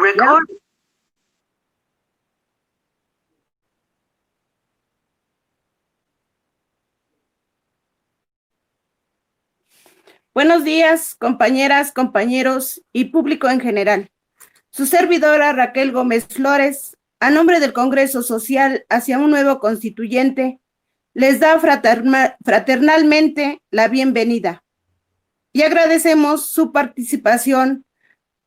record. Buenos días, compañeras, compañeros y público en general. Su servidora Raquel Gómez Flores, a nombre del Congreso Social hacia un nuevo constituyente, les da fraternalmente la bienvenida y agradecemos su participación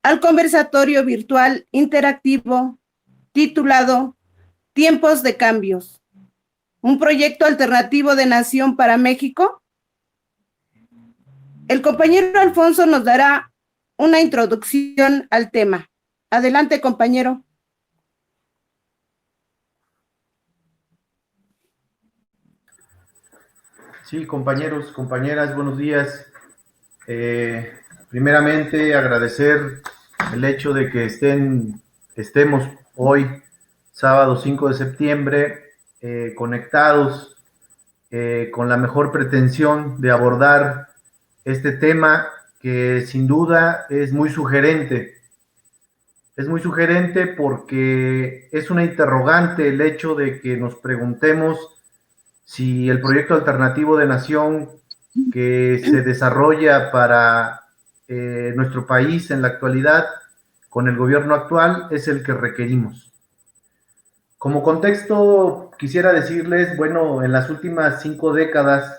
al conversatorio virtual interactivo titulado Tiempos de Cambios, un proyecto alternativo de nación para México. El compañero Alfonso nos dará una introducción al tema. Adelante, compañero. Sí, compañeros, compañeras, buenos días. Primeramente, agradecer el hecho de que estemos hoy, sábado 5 de septiembre, conectados con la mejor pretensión de abordar este tema que sin duda es muy sugerente. Es muy sugerente porque es una interrogante el hecho de que nos preguntemos si el proyecto alternativo de nación que se desarrolla para nuestro país en la actualidad con el gobierno actual es el que requerimos. Como contexto, quisiera decirles, bueno, en las últimas 5 décadas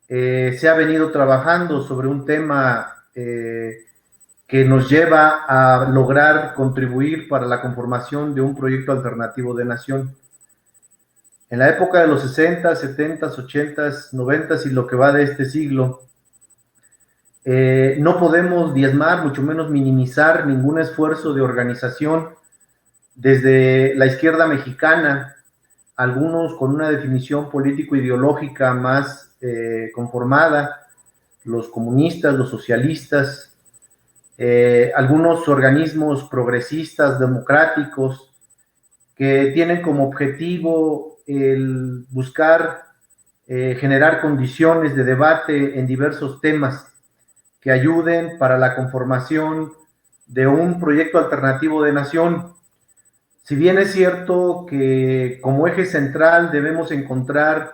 se ha venido trabajando sobre un tema que nos lleva a lograr contribuir para la conformación de un proyecto alternativo de nación. En la época de los 60, 70, 80, 90 y lo que va de este siglo, no podemos diezmar, mucho menos minimizar ningún esfuerzo de organización desde la izquierda mexicana, algunos con una definición político-ideológica más conformada, los comunistas, los socialistas, algunos organismos progresistas, democráticos, que tienen como objetivo el buscar generar condiciones de debate en diversos temas que ayuden para la conformación de un proyecto alternativo de nación. Si bien es cierto que como eje central debemos encontrar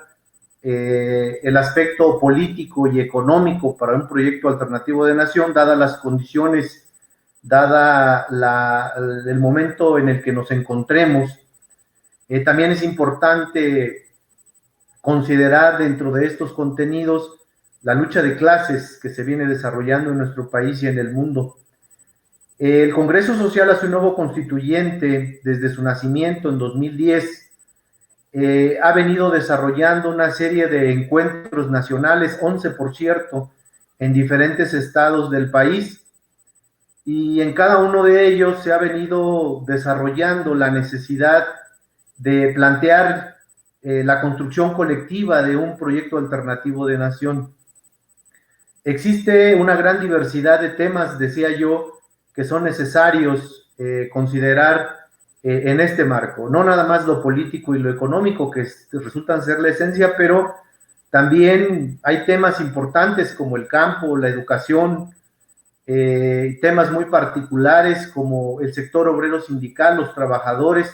el aspecto político y económico para un proyecto alternativo de nación, dadas las condiciones, dada el momento en el que nos encontremos, también es importante considerar dentro de estos contenidos la lucha de clases que se viene desarrollando en nuestro país y en el mundo. El Congreso Social hace un nuevo constituyente desde su nacimiento en 2010. Ha venido desarrollando una serie de encuentros nacionales, 11 por cierto, en diferentes estados del país, y en cada uno de ellos se ha venido desarrollando la necesidad de plantear la construcción colectiva de un proyecto alternativo de nación. Existe una gran diversidad de temas, decía yo, que son necesarios considerar en este marco. No nada más lo político y lo económico, que resultan ser la esencia, pero también hay temas importantes como el campo, la educación, temas muy particulares como el sector obrero sindical, los trabajadores,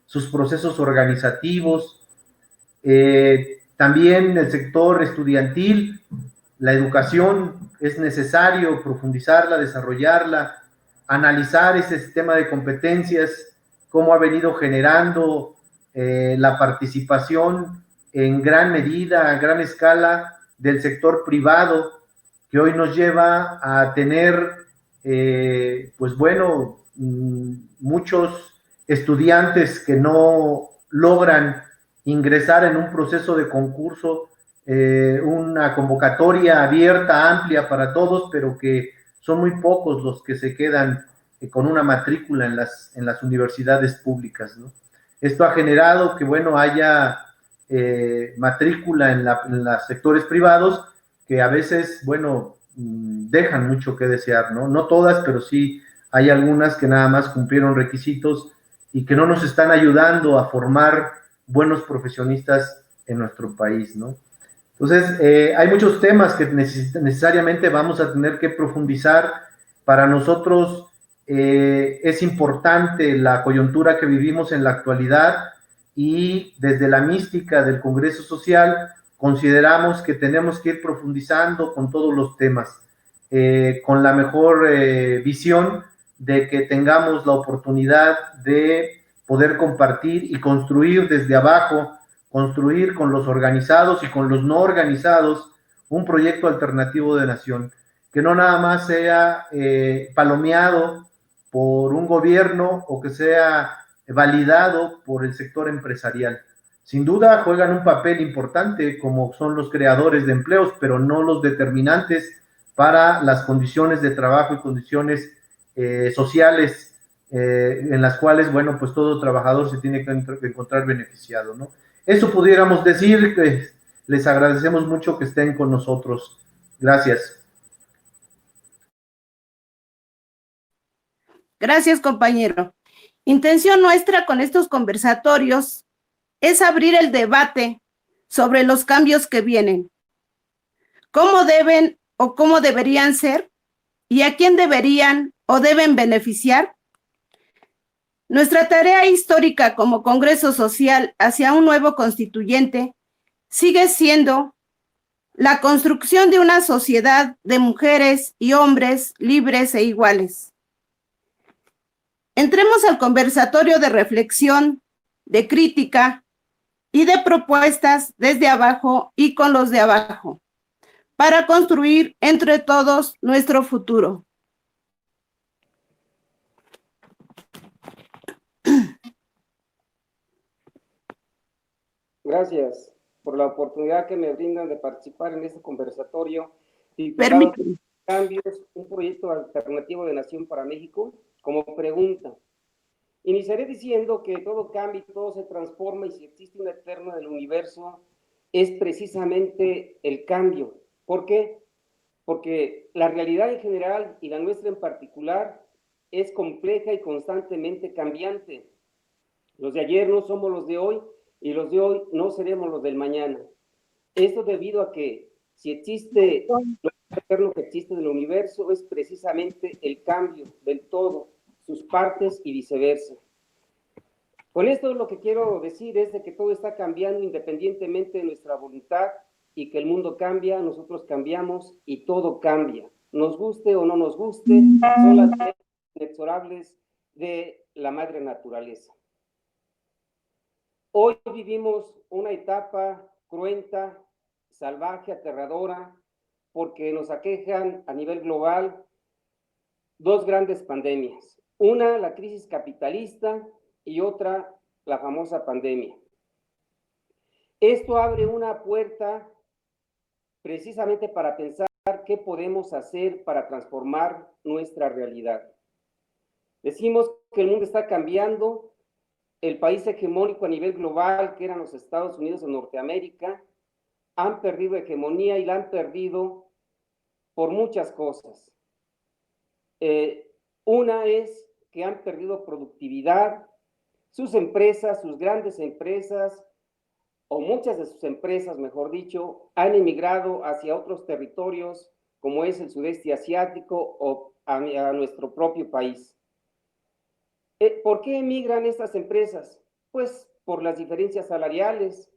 sus procesos organizativos, también el sector estudiantil, la educación. Es necesario profundizarla, desarrollarla, analizar ese sistema de competencias, cómo ha venido generando la participación en gran medida, a gran escala del sector privado, que hoy nos lleva a tener, pues bueno, muchos estudiantes que no logran ingresar en un proceso de concurso, una convocatoria abierta, amplia para todos, pero que son muy pocos los que se quedan con una matrícula en las universidades públicas, ¿no? Esto ha generado que, bueno, haya matrícula en los sectores privados que a veces, bueno, dejan mucho que desear, ¿no? No todas, pero sí hay algunas que nada más cumplieron requisitos y que no nos están ayudando a formar buenos profesionistas en nuestro país, ¿no? Entonces, hay muchos temas que necesariamente vamos a tener que profundizar para nosotros Es importante la coyuntura que vivimos en la actualidad y desde la mística del Congreso Social consideramos que tenemos que ir profundizando con todos los temas, con la mejor visión de que tengamos la oportunidad de poder compartir y construir desde abajo, construir con los organizados y con los no organizados un proyecto alternativo de nación, que no nada más sea palomeado por un gobierno o que sea validado por el sector empresarial. Sin duda juegan un papel importante como son los creadores de empleos, pero no los determinantes para las condiciones de trabajo y condiciones sociales en las cuales, bueno, pues todo trabajador se tiene que encontrar beneficiado, ¿no? Eso pudiéramos decir, que les agradecemos mucho que estén con nosotros. Gracias. Gracias, compañero. Intención nuestra con estos conversatorios es abrir el debate sobre los cambios que vienen, cómo deben o cómo deberían ser y a quién deberían o deben beneficiar. Nuestra tarea histórica como Congreso Social hacia un nuevo constituyente sigue siendo la construcción de una sociedad de mujeres y hombres libres e iguales. Entremos al conversatorio de reflexión, de crítica y de propuestas desde abajo y con los de abajo, para construir entre todos nuestro futuro. Gracias por la oportunidad que me brindan de participar en este conversatorio titulado Cambios, un proyecto alternativo de nación para México. Como pregunta, iniciaré diciendo que todo cambia y todo se transforma, y si existe un eterno del universo es precisamente el cambio. ¿Por qué? Porque la realidad en general y la nuestra en particular es compleja y constantemente cambiante. Los de ayer no somos los de hoy, y los de hoy no seremos los del mañana. Esto debido a que si existe lo eterno que existe del universo es precisamente el cambio del todo, sus partes y viceversa. Con esto lo que quiero decir es de que todo está cambiando independientemente de nuestra voluntad, y que el mundo cambia, nosotros cambiamos y todo cambia. Nos guste o no nos guste, son las leyes inexorables de la madre naturaleza. Hoy vivimos una etapa cruenta, salvaje, aterradora, porque nos aquejan a nivel global dos grandes pandemias. Una, la crisis capitalista, y otra, la famosa pandemia. Esto abre una puerta precisamente para pensar qué podemos hacer para transformar nuestra realidad. Decimos que el mundo está cambiando. El país hegemónico a nivel global, que eran los Estados Unidos de Norteamérica, han perdido hegemonía, y la han perdido por muchas cosas. Una es que han perdido productividad, sus empresas, sus grandes empresas, o muchas de sus empresas, mejor dicho, han emigrado hacia otros territorios, como es el sudeste asiático o a nuestro propio país. ¿Por qué emigran estas empresas? Pues por las diferencias salariales.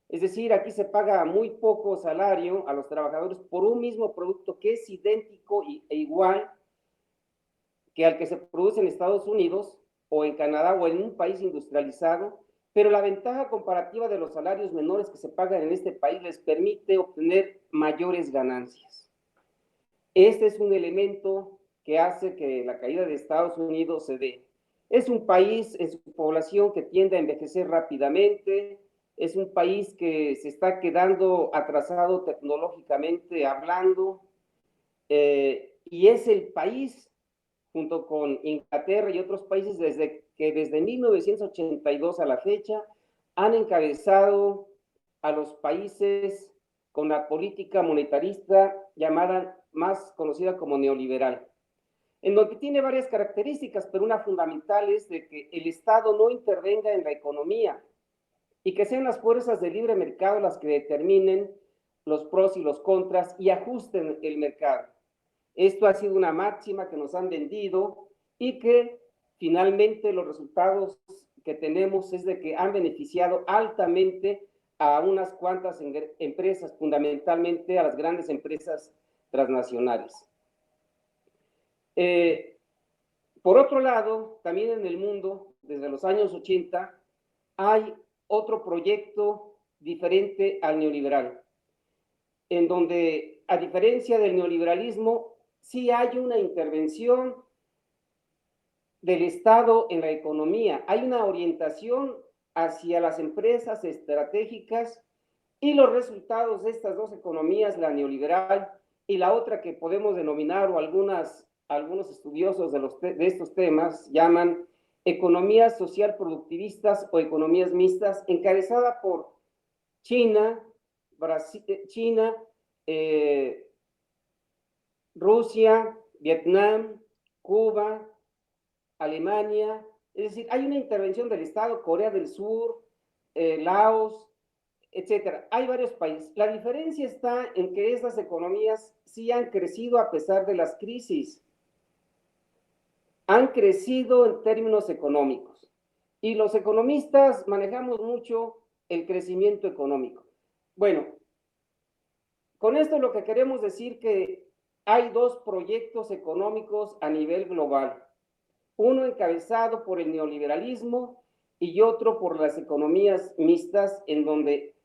Es decir, aquí se paga muy poco salario a los trabajadores por un mismo producto que es idéntico e igual que al que se produce en Estados Unidos o en Canadá o en un país industrializado, pero la ventaja comparativa de los salarios menores que se pagan en este país les permite obtener mayores ganancias. Este es un elemento que hace que la caída de Estados Unidos se dé. Es un país en su población que tiende a envejecer rápidamente, es un país que se está quedando atrasado tecnológicamente hablando, y es el país, junto con Inglaterra y otros países, desde 1982 a la fecha, han encabezado a los países con la política monetarista llamada, más conocida como neoliberal, en donde tiene varias características, pero una fundamental es de que el Estado no intervenga en la economía y que sean las fuerzas del libre mercado las que determinen los pros y los contras y ajusten el mercado. Esto ha sido una máxima que nos han vendido y que finalmente los resultados que tenemos es de que han beneficiado altamente a unas cuantas empresas, fundamentalmente a las grandes empresas transnacionales. Por otro lado, también en el mundo, desde los años 80, hay otro proyecto diferente al neoliberal, en donde, a diferencia del neoliberalismo, sí hay una intervención del Estado en la economía, hay una orientación hacia las empresas estratégicas y los resultados de estas dos economías, la neoliberal y la otra que podemos denominar, o algunos estudiosos de estos temas llaman economías social productivistas o economías mixtas, encabezada por China, China, Rusia, Vietnam, Cuba, Alemania. Es decir, hay una intervención del Estado, Corea del Sur, Laos, etcétera. Hay varios países. La diferencia está en que estas economías sí han crecido a pesar de las crisis. Han crecido en términos económicos. Y los economistas manejamos mucho el crecimiento económico. Bueno, con esto lo que queremos decir que hay dos proyectos económicos a nivel global. Uno encabezado por el neoliberalismo y otro por las economías mixtas, en donde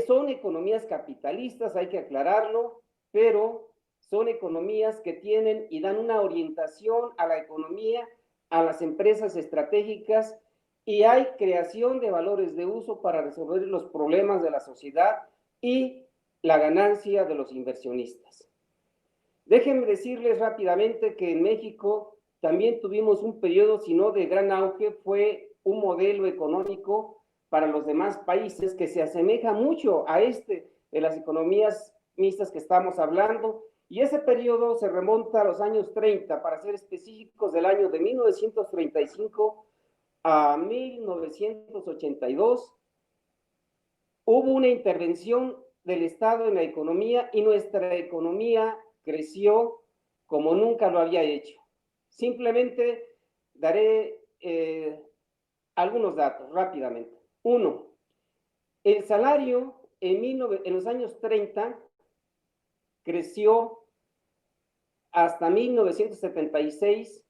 son economías capitalistas, hay que aclararlo, pero son economías que tienen y dan una orientación a la economía, a las empresas estratégicas, y hay creación de valores de uso para resolver los problemas de la sociedad y la ganancia de los inversionistas. Déjenme decirles rápidamente que en México también tuvimos un periodo, si no de gran auge, fue un modelo económico para los demás países que se asemeja mucho a este de las economías mixtas que estamos hablando, y ese periodo se remonta a los años 30, para ser específicos, del año de 1935 a 1982. Hubo una intervención del Estado en la economía y nuestra economía creció como nunca lo había hecho. Simplemente daré algunos datos rápidamente. Uno, el salario en los años 30 creció hasta 1976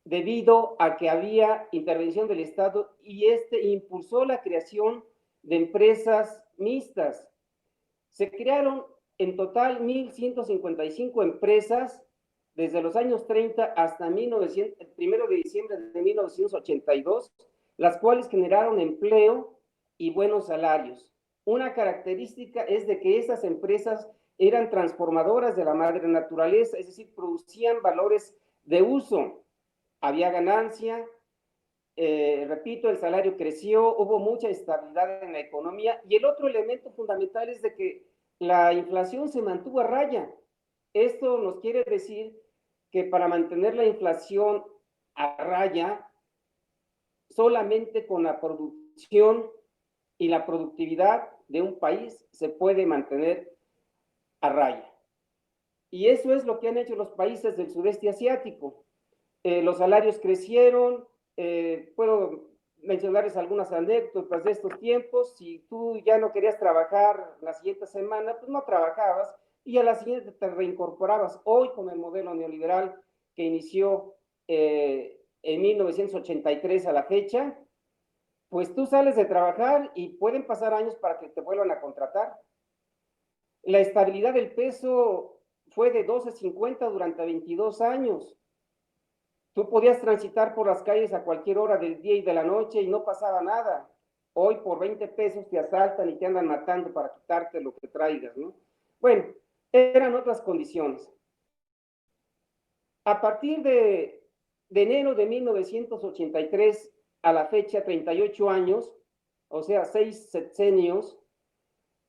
debido a que había intervención del Estado y impulsó la creación de empresas mixtas. Se crearon en total 1,155 empresas desde los años 30 hasta el 1 de diciembre de 1982, las cuales generaron empleo y buenos salarios. Una característica es de que esas empresas eran transformadoras de la madre naturaleza, es decir, producían valores de uso. Había ganancia, repito, el salario creció, hubo mucha estabilidad en la economía, y el otro elemento fundamental es de que la inflación se mantuvo a raya. Esto nos quiere decir que para mantener la inflación a raya, solamente con la producción y la productividad de un país se puede mantener a raya. Y eso es lo que han hecho los países del sudeste asiático. Los salarios crecieron, puedo mencionarles algunas anécdotas de estos tiempos. Si tú ya no querías trabajar la siguiente semana, pues no trabajabas y a la siguiente te reincorporabas. Hoy, con el modelo neoliberal que inició en 1983 a la fecha, pues tú sales de trabajar y pueden pasar años para que te vuelvan a contratar. La estabilidad del peso fue de 12.50 durante 22 años. Tú podías transitar por las calles a cualquier hora del día y de la noche y no pasaba nada. Hoy por 20 pesos te asaltan y te andan matando para quitarte lo que traigas, ¿no? Bueno, eran otras condiciones. A partir de enero de 1983 a la fecha, 38 años, o sea, 6 sexenios,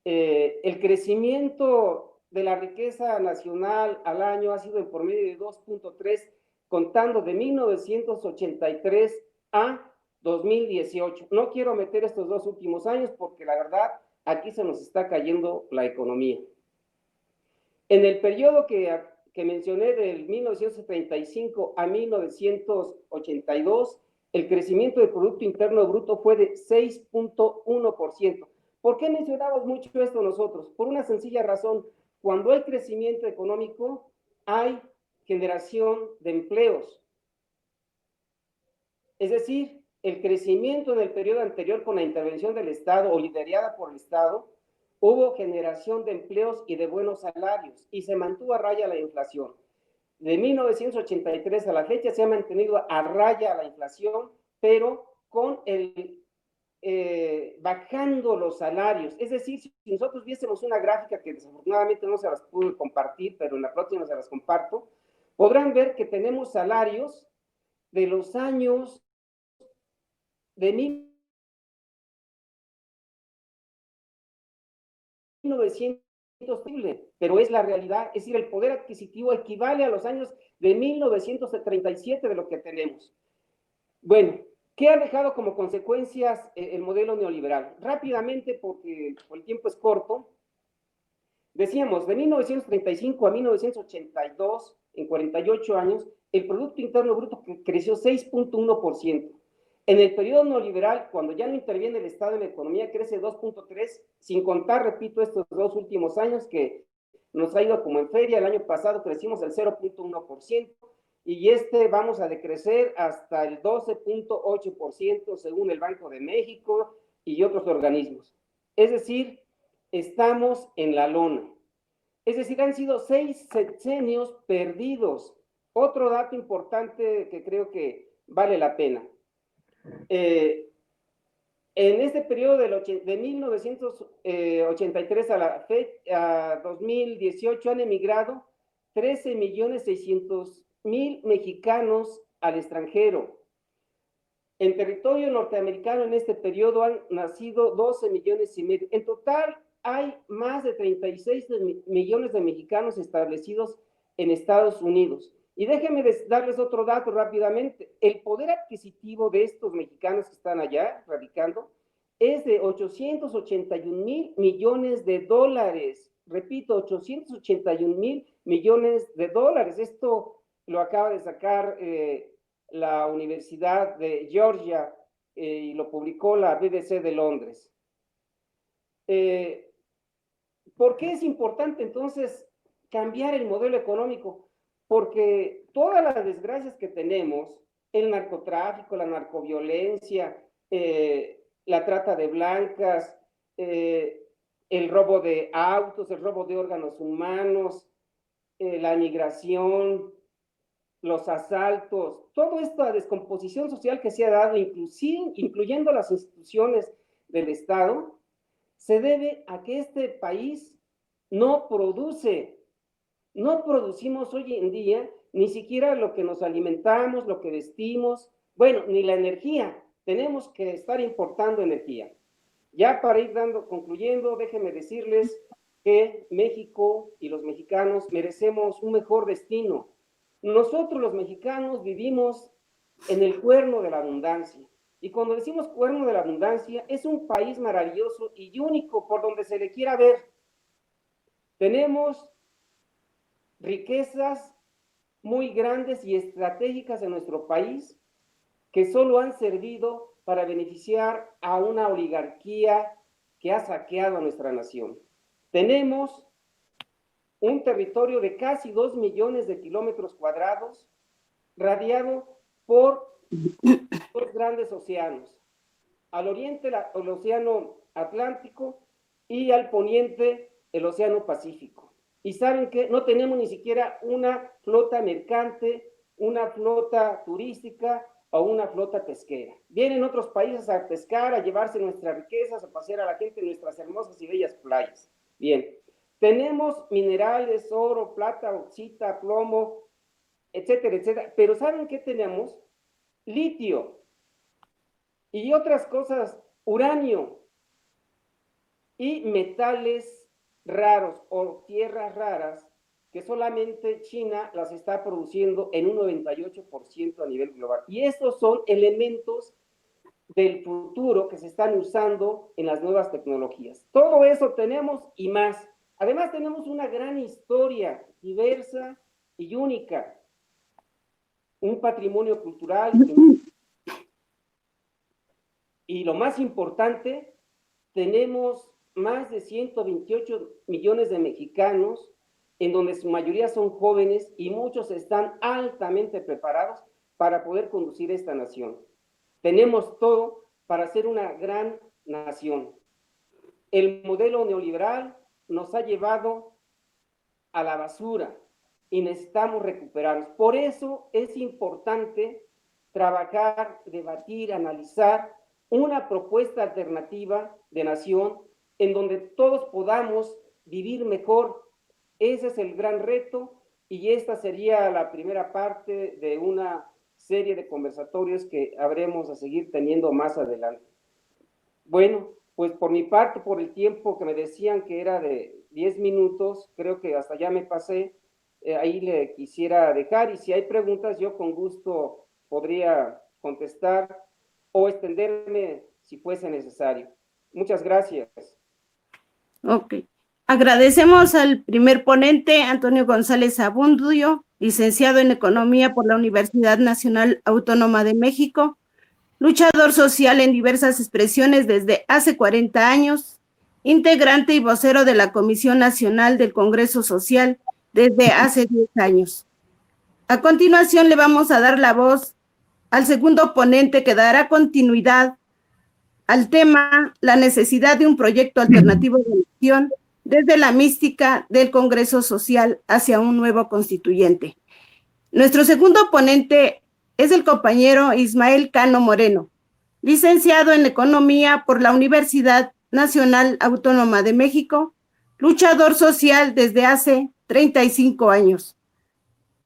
el crecimiento de la riqueza nacional al año ha sido en promedio de 2.3, contando de 1983 a 2018. No quiero meter estos dos últimos años porque la verdad aquí se nos está cayendo la economía. En el periodo que que mencioné del 1935 a 1982, el crecimiento del Producto Interno Bruto fue de 6.1%. ¿Por qué mencionamos mucho esto nosotros? Por una sencilla razón. Cuando hay crecimiento económico, hay generación de empleos. Es decir, el crecimiento en el periodo anterior con la intervención del Estado o liderada por el Estado, hubo generación de empleos y de buenos salarios y se mantuvo a raya la inflación. De 1983 a la fecha se ha mantenido a raya la inflación, pero con bajando los salarios. Es decir, si nosotros viésemos una gráfica que desafortunadamente no se las pude compartir, pero en la próxima se las comparto, podrán ver que tenemos salarios de los años de 1900, pero es la realidad, es decir, el poder adquisitivo equivale a los años de 1937 de lo que tenemos. Bueno, ¿qué ha dejado como consecuencias el modelo neoliberal? Rápidamente, porque el tiempo es corto, decíamos, de 1935 a 1982, en 48 años, el Producto Interno Bruto creció 6.1%. En el periodo neoliberal, cuando ya no interviene el Estado en la economía, crece 2.3%, sin contar, repito, estos dos últimos años que nos ha ido como en feria. El año pasado crecimos el 0.1%, y vamos a decrecer hasta el 12.8% según el Banco de México y otros organismos. Es decir, estamos en la lona. Es decir, han sido 6 sexenios perdidos. Otro dato importante que creo que vale la pena. En este periodo de 1983 a 2018 han emigrado 13.600.000 mexicanos al extranjero. En territorio norteamericano en este periodo han nacido 12 millones y medio. En total hay más de 36 millones de mexicanos establecidos en Estados Unidos. Y déjenme darles otro dato rápidamente. El poder adquisitivo de estos mexicanos que están allá radicando es de 881.000 millones de dólares. Repito, 881.000 millones de dólares. Esto lo acaba de sacar la Universidad de Georgia y lo publicó la BBC de Londres. ¿Por qué es importante entonces cambiar el modelo económico? Porque todas las desgracias que tenemos, el narcotráfico, la narcoviolencia, la trata de blancas, el robo de autos, el robo de órganos humanos, la migración, los asaltos, toda esta descomposición social que se ha dado, incluyendo las instituciones del Estado, se debe a que este país no producimos hoy en día ni siquiera lo que nos alimentamos, lo que vestimos, bueno, ni la energía. Tenemos que estar importando energía. Ya para ir concluyendo, déjenme decirles que México y los mexicanos merecemos un mejor destino. Nosotros los mexicanos vivimos en el cuerno de la abundancia. Y cuando decimos cuerno de la abundancia, es un país maravilloso y único por donde se le quiera ver. Tenemos riquezas muy grandes y estratégicas en nuestro país que solo han servido para beneficiar a una oligarquía que ha saqueado a nuestra nación. Tenemos un territorio de casi 2 millones de kilómetros cuadrados, radiado por dos grandes océanos. Al oriente el océano Atlántico y al poniente el océano Pacífico. Y saben que no tenemos ni siquiera una flota mercante, una flota turística o una flota pesquera. Vienen otros países a pescar, a llevarse nuestras riquezas, a pasear a la gente en nuestras hermosas y bellas playas. Bien, tenemos minerales, oro, plata, bauxita, plomo, etcétera, etcétera. Pero ¿saben qué tenemos? Litio y otras cosas, uranio y metales raros o tierras raras que solamente China las está produciendo en un 98% a nivel global. Y estos son elementos del futuro que se están usando en las nuevas tecnologías. Todo eso tenemos y más. Además tenemos una gran historia diversa, y única, un patrimonio cultural y lo más importante, tenemos más de 128 millones de mexicanos, en donde su mayoría son jóvenes y muchos están altamente preparados para poder conducir esta nación. Tenemos todo para ser una gran nación. El modelo neoliberal nos ha llevado a la basura y necesitamos recuperarnos. Por eso es importante trabajar, debatir, analizar una propuesta alternativa de nación en donde todos podamos vivir mejor. Ese es el gran reto y esta sería la primera parte de una serie de conversatorios que habremos a seguir teniendo más adelante. Bueno, pues por mi parte, por el tiempo que me decían que era de 10 minutos, creo que hasta ya me pasé, ahí le quisiera dejar y si hay preguntas yo con gusto podría contestar o extenderme si fuese necesario. Muchas gracias. Ok. Agradecemos al primer ponente, Antonio González Abundio, licenciado en Economía por la Universidad Nacional Autónoma de México, luchador social en diversas expresiones desde hace 40 años, integrante y vocero de la Comisión Nacional del Congreso Social desde hace 10 años. A continuación le vamos a dar la voz al segundo ponente que dará continuidad al tema la necesidad de un proyecto alternativo de nación desde la mística del Congreso Social hacia un nuevo constituyente. Nuestro segundo ponente es el compañero Ismael Cano Moreno, licenciado en Economía por la Universidad Nacional Autónoma de México, luchador social desde hace 35 años,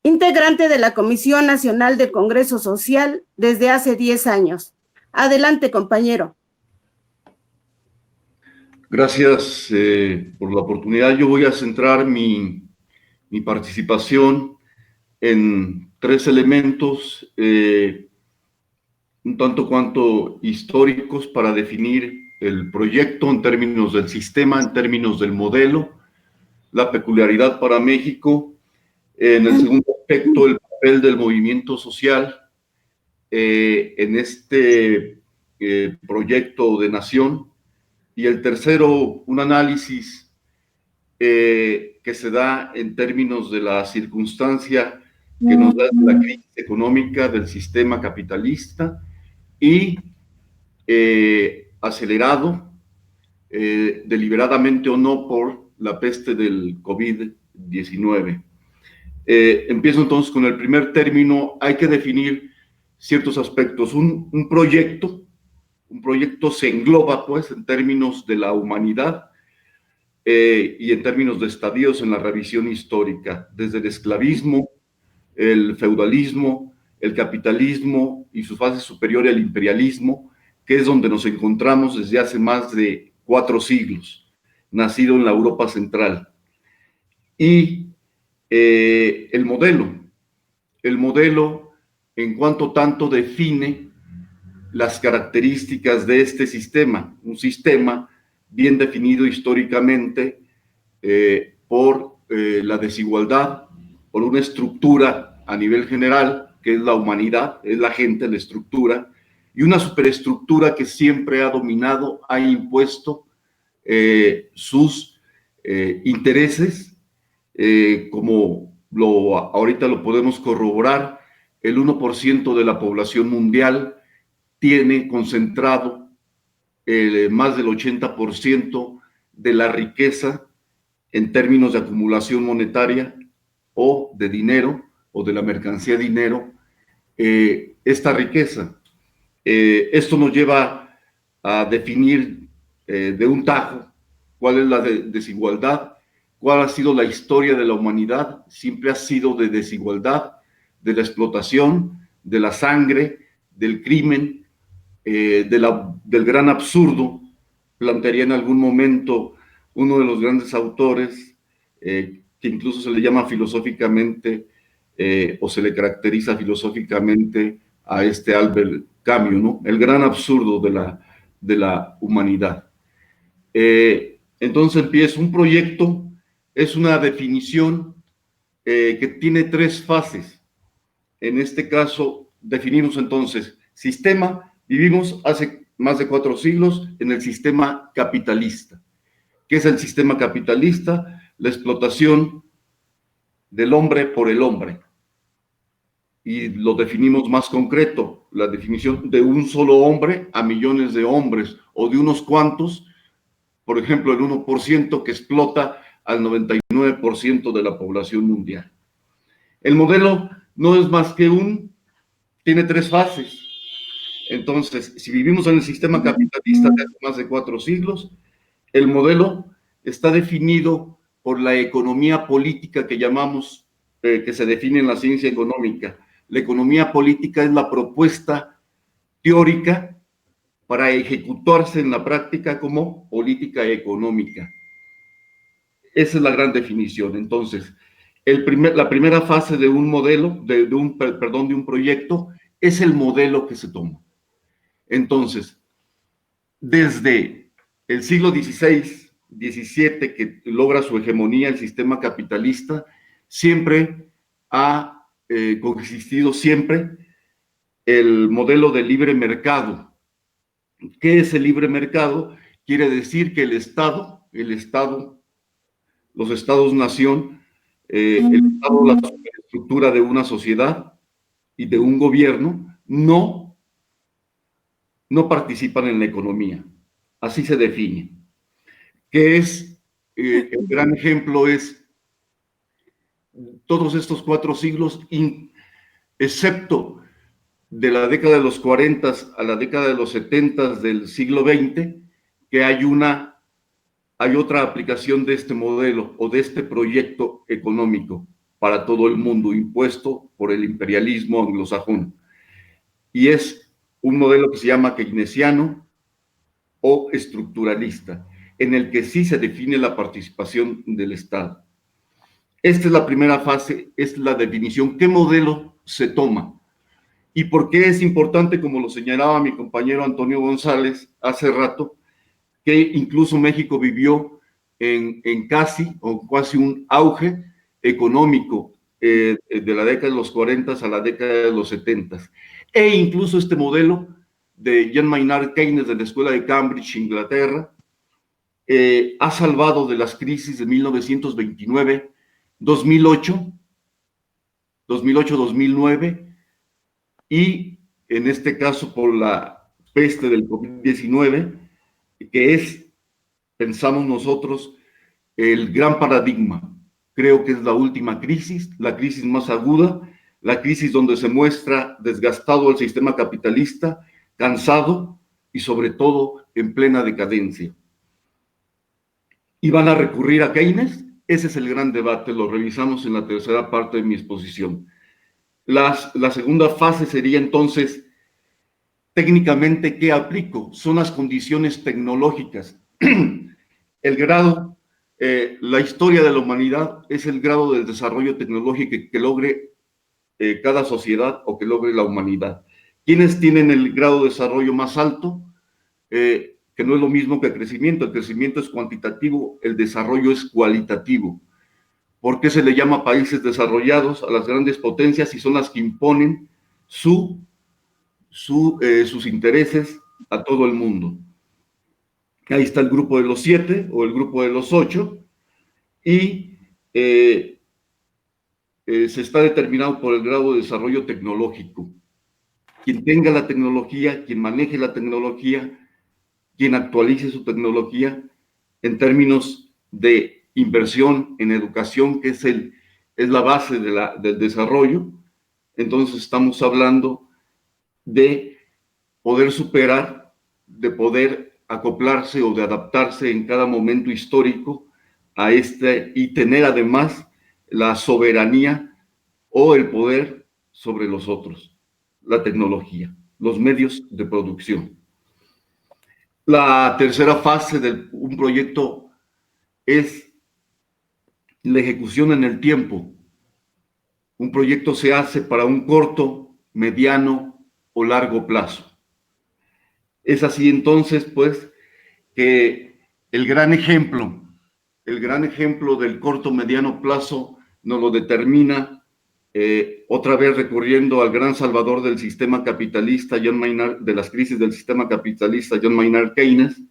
integrante de la Comisión Nacional del Congreso Social desde hace 10 años. Adelante, compañero. Gracias por la oportunidad. Yo voy a centrar mi participación en tres elementos, un tanto cuanto históricos para definir el proyecto en términos del sistema, en términos del modelo, la peculiaridad para México. En el segundo aspecto, el papel del movimiento social en este proyecto de nación. Y el tercero, un análisis que se da en términos de la circunstancia que nos da la crisis económica del sistema capitalista y acelerado deliberadamente o no por la peste del COVID-19. Empiezo entonces con el primer término. Hay que definir ciertos aspectos. Un proyecto se engloba, pues, en términos de la humanidad y en términos de estadios en la revisión histórica, desde el esclavismo, el feudalismo, el capitalismo y su fase superior, el imperialismo, que es donde nos encontramos desde hace más de 4 siglos, nacido en la Europa central. Y el modelo, en cuanto tanto define las características de este sistema, un sistema bien definido históricamente por la desigualdad, por una estructura a nivel general, que es la humanidad, es la gente, la estructura, y una superestructura que siempre ha dominado, ha impuesto sus intereses, como ahorita lo podemos corroborar. El 1% de la población mundial tiene concentrado más del 80% de la riqueza en términos de acumulación monetaria o de dinero o de la mercancía dinero, esta riqueza. Esto nos lleva a definir de un tajo cuál es la desigualdad, cuál ha sido la historia de la humanidad. Siempre ha sido de desigualdad, de la explotación, de la sangre, del crimen, del gran absurdo. Plantearía en algún momento uno de los grandes autores, que incluso se le llama filosóficamente, o se le caracteriza filosóficamente a Albert Camus, ¿no? El gran absurdo de la humanidad. Entonces empiezo. Un proyecto es una definición que tiene 3 fases. En este caso, definimos entonces sistema. Vivimos hace más de 4 siglos en el sistema capitalista. ¿Qué es el sistema capitalista? La explotación del hombre por el hombre. Y lo definimos más concreto, la definición de un solo hombre a millones de hombres, o de unos cuantos, por ejemplo, el 1% que explota al 99% de la población mundial. El modelo no es más que tiene 3 fases. Entonces, si vivimos en el sistema capitalista de hace más de 4 siglos, el modelo está definido por la economía política que llamamos, que se define en la ciencia económica. La economía política es la propuesta teórica para ejecutarse en la práctica como política económica. Esa es la gran definición. Entonces, la primera fase de un modelo, de un proyecto, es el modelo que se toma. Entonces, desde el siglo XVI, XVII, que logra su hegemonía el sistema capitalista, siempre ha coexistido el modelo de libre mercado. ¿Qué es el libre mercado? Quiere decir que los estados-nación, el Estado, la superestructura de una sociedad y de un gobierno, no participan en la economía. Así se define. ¿Qué es? El gran ejemplo es todos estos 4 siglos, excepto de la década de los 40 a la década de los 70 del siglo XX, que hay otra aplicación de este modelo o de este proyecto económico para todo el mundo, impuesto por el imperialismo anglosajón. Y es un modelo que se llama keynesiano o estructuralista, en el que sí se define la participación del Estado. Esta es la primera fase, es la definición. ¿Qué modelo se toma? ¿Y por qué es importante, como lo señalaba mi compañero Antonio González hace rato, que incluso México vivió en casi un auge económico de la década de los 40 a la década de los 70? E incluso este modelo de Jean Maynard Keynes de la Escuela de Cambridge, Inglaterra, ha salvado de las crisis de 1929, 2008, 2009, y en este caso por la peste del COVID-19, que es, pensamos nosotros, el gran paradigma. Creo que es la última crisis, la crisis más aguda, la crisis donde se muestra desgastado el sistema capitalista, cansado y sobre todo en plena decadencia. ¿Y van a recurrir a Keynes? Ese es el gran debate, lo revisamos en la tercera parte de mi exposición. La segunda fase sería entonces, técnicamente, ¿qué aplico? Son las condiciones tecnológicas. El grado, la historia de la humanidad es el grado del desarrollo tecnológico que logre cada sociedad o que logre la humanidad. ¿Quiénes tienen el grado de desarrollo más alto? Que no es lo mismo que el crecimiento es cuantitativo, el desarrollo es cualitativo. ¿Por qué se le llama países desarrollados a las grandes potencias si son las que imponen sus intereses a todo el mundo? Ahí está el grupo de los 7 o el grupo de los 8 y se está determinado por el grado de desarrollo tecnológico. Quien tenga la tecnología, quien maneje la tecnología, quien actualice su tecnología en términos de inversión en educación, que es la base del desarrollo. Entonces estamos hablando de poder superar, de poder acoplarse o de adaptarse en cada momento histórico a y tener además la soberanía o el poder sobre los otros, la tecnología, los medios de producción. La tercera fase de un proyecto es la ejecución en el tiempo. Un proyecto se hace para un corto, mediano o largo plazo. Es así entonces, pues, que el gran ejemplo del corto, mediano plazo nos lo determina, otra vez recurriendo al gran salvador del sistema capitalista, John Maynard, de las crisis del sistema capitalista, John Maynard Keynes,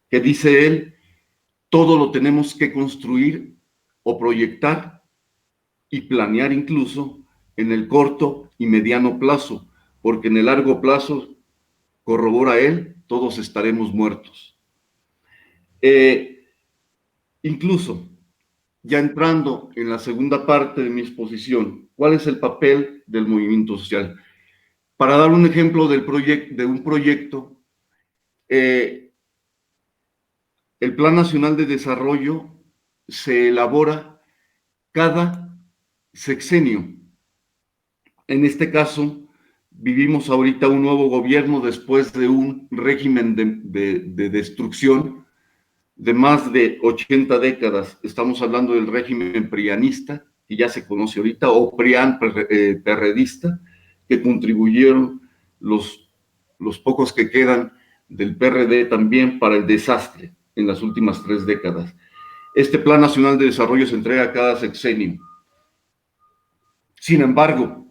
que dice él, todo lo tenemos que construir o proyectar y planear incluso en el corto y mediano plazo, porque en el largo plazo, corrobora él, todos estaremos muertos. Incluso, ya entrando en la segunda parte de mi exposición, ¿cuál es el papel del movimiento social? Para dar un ejemplo de un proyecto, el Plan Nacional de Desarrollo se elabora cada sexenio. En este caso, vivimos ahorita un nuevo gobierno después de un régimen de destrucción de más de 80 décadas. Estamos hablando del régimen prianista, que ya se conoce ahorita, o perredista, que contribuyeron los pocos que quedan del PRD también para el desastre en las últimas 3 décadas. Este Plan Nacional de Desarrollo se entrega cada sexenio. Sin embargo,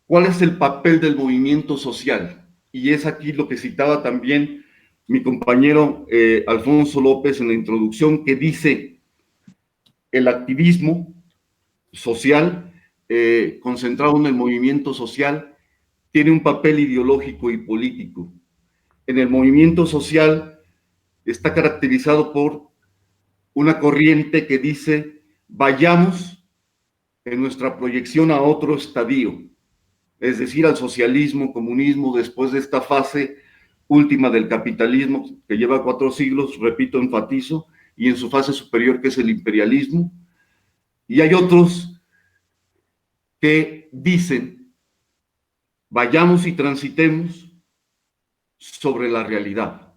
¿cuál es el papel del movimiento social? Y es aquí lo que citaba también mi compañero Alfonso López en la introducción, que dice, el activismo social concentrado en el movimiento social tiene un papel ideológico y político. En el movimiento social está caracterizado por una corriente que dice, vayamos en nuestra proyección a otro estadio, es decir, al socialismo, comunismo, después de esta fase última del capitalismo, que lleva 4 siglos, repito, enfatizo, y en su fase superior, que es el imperialismo. Y hay otros que dicen, vayamos y transitemos sobre la realidad.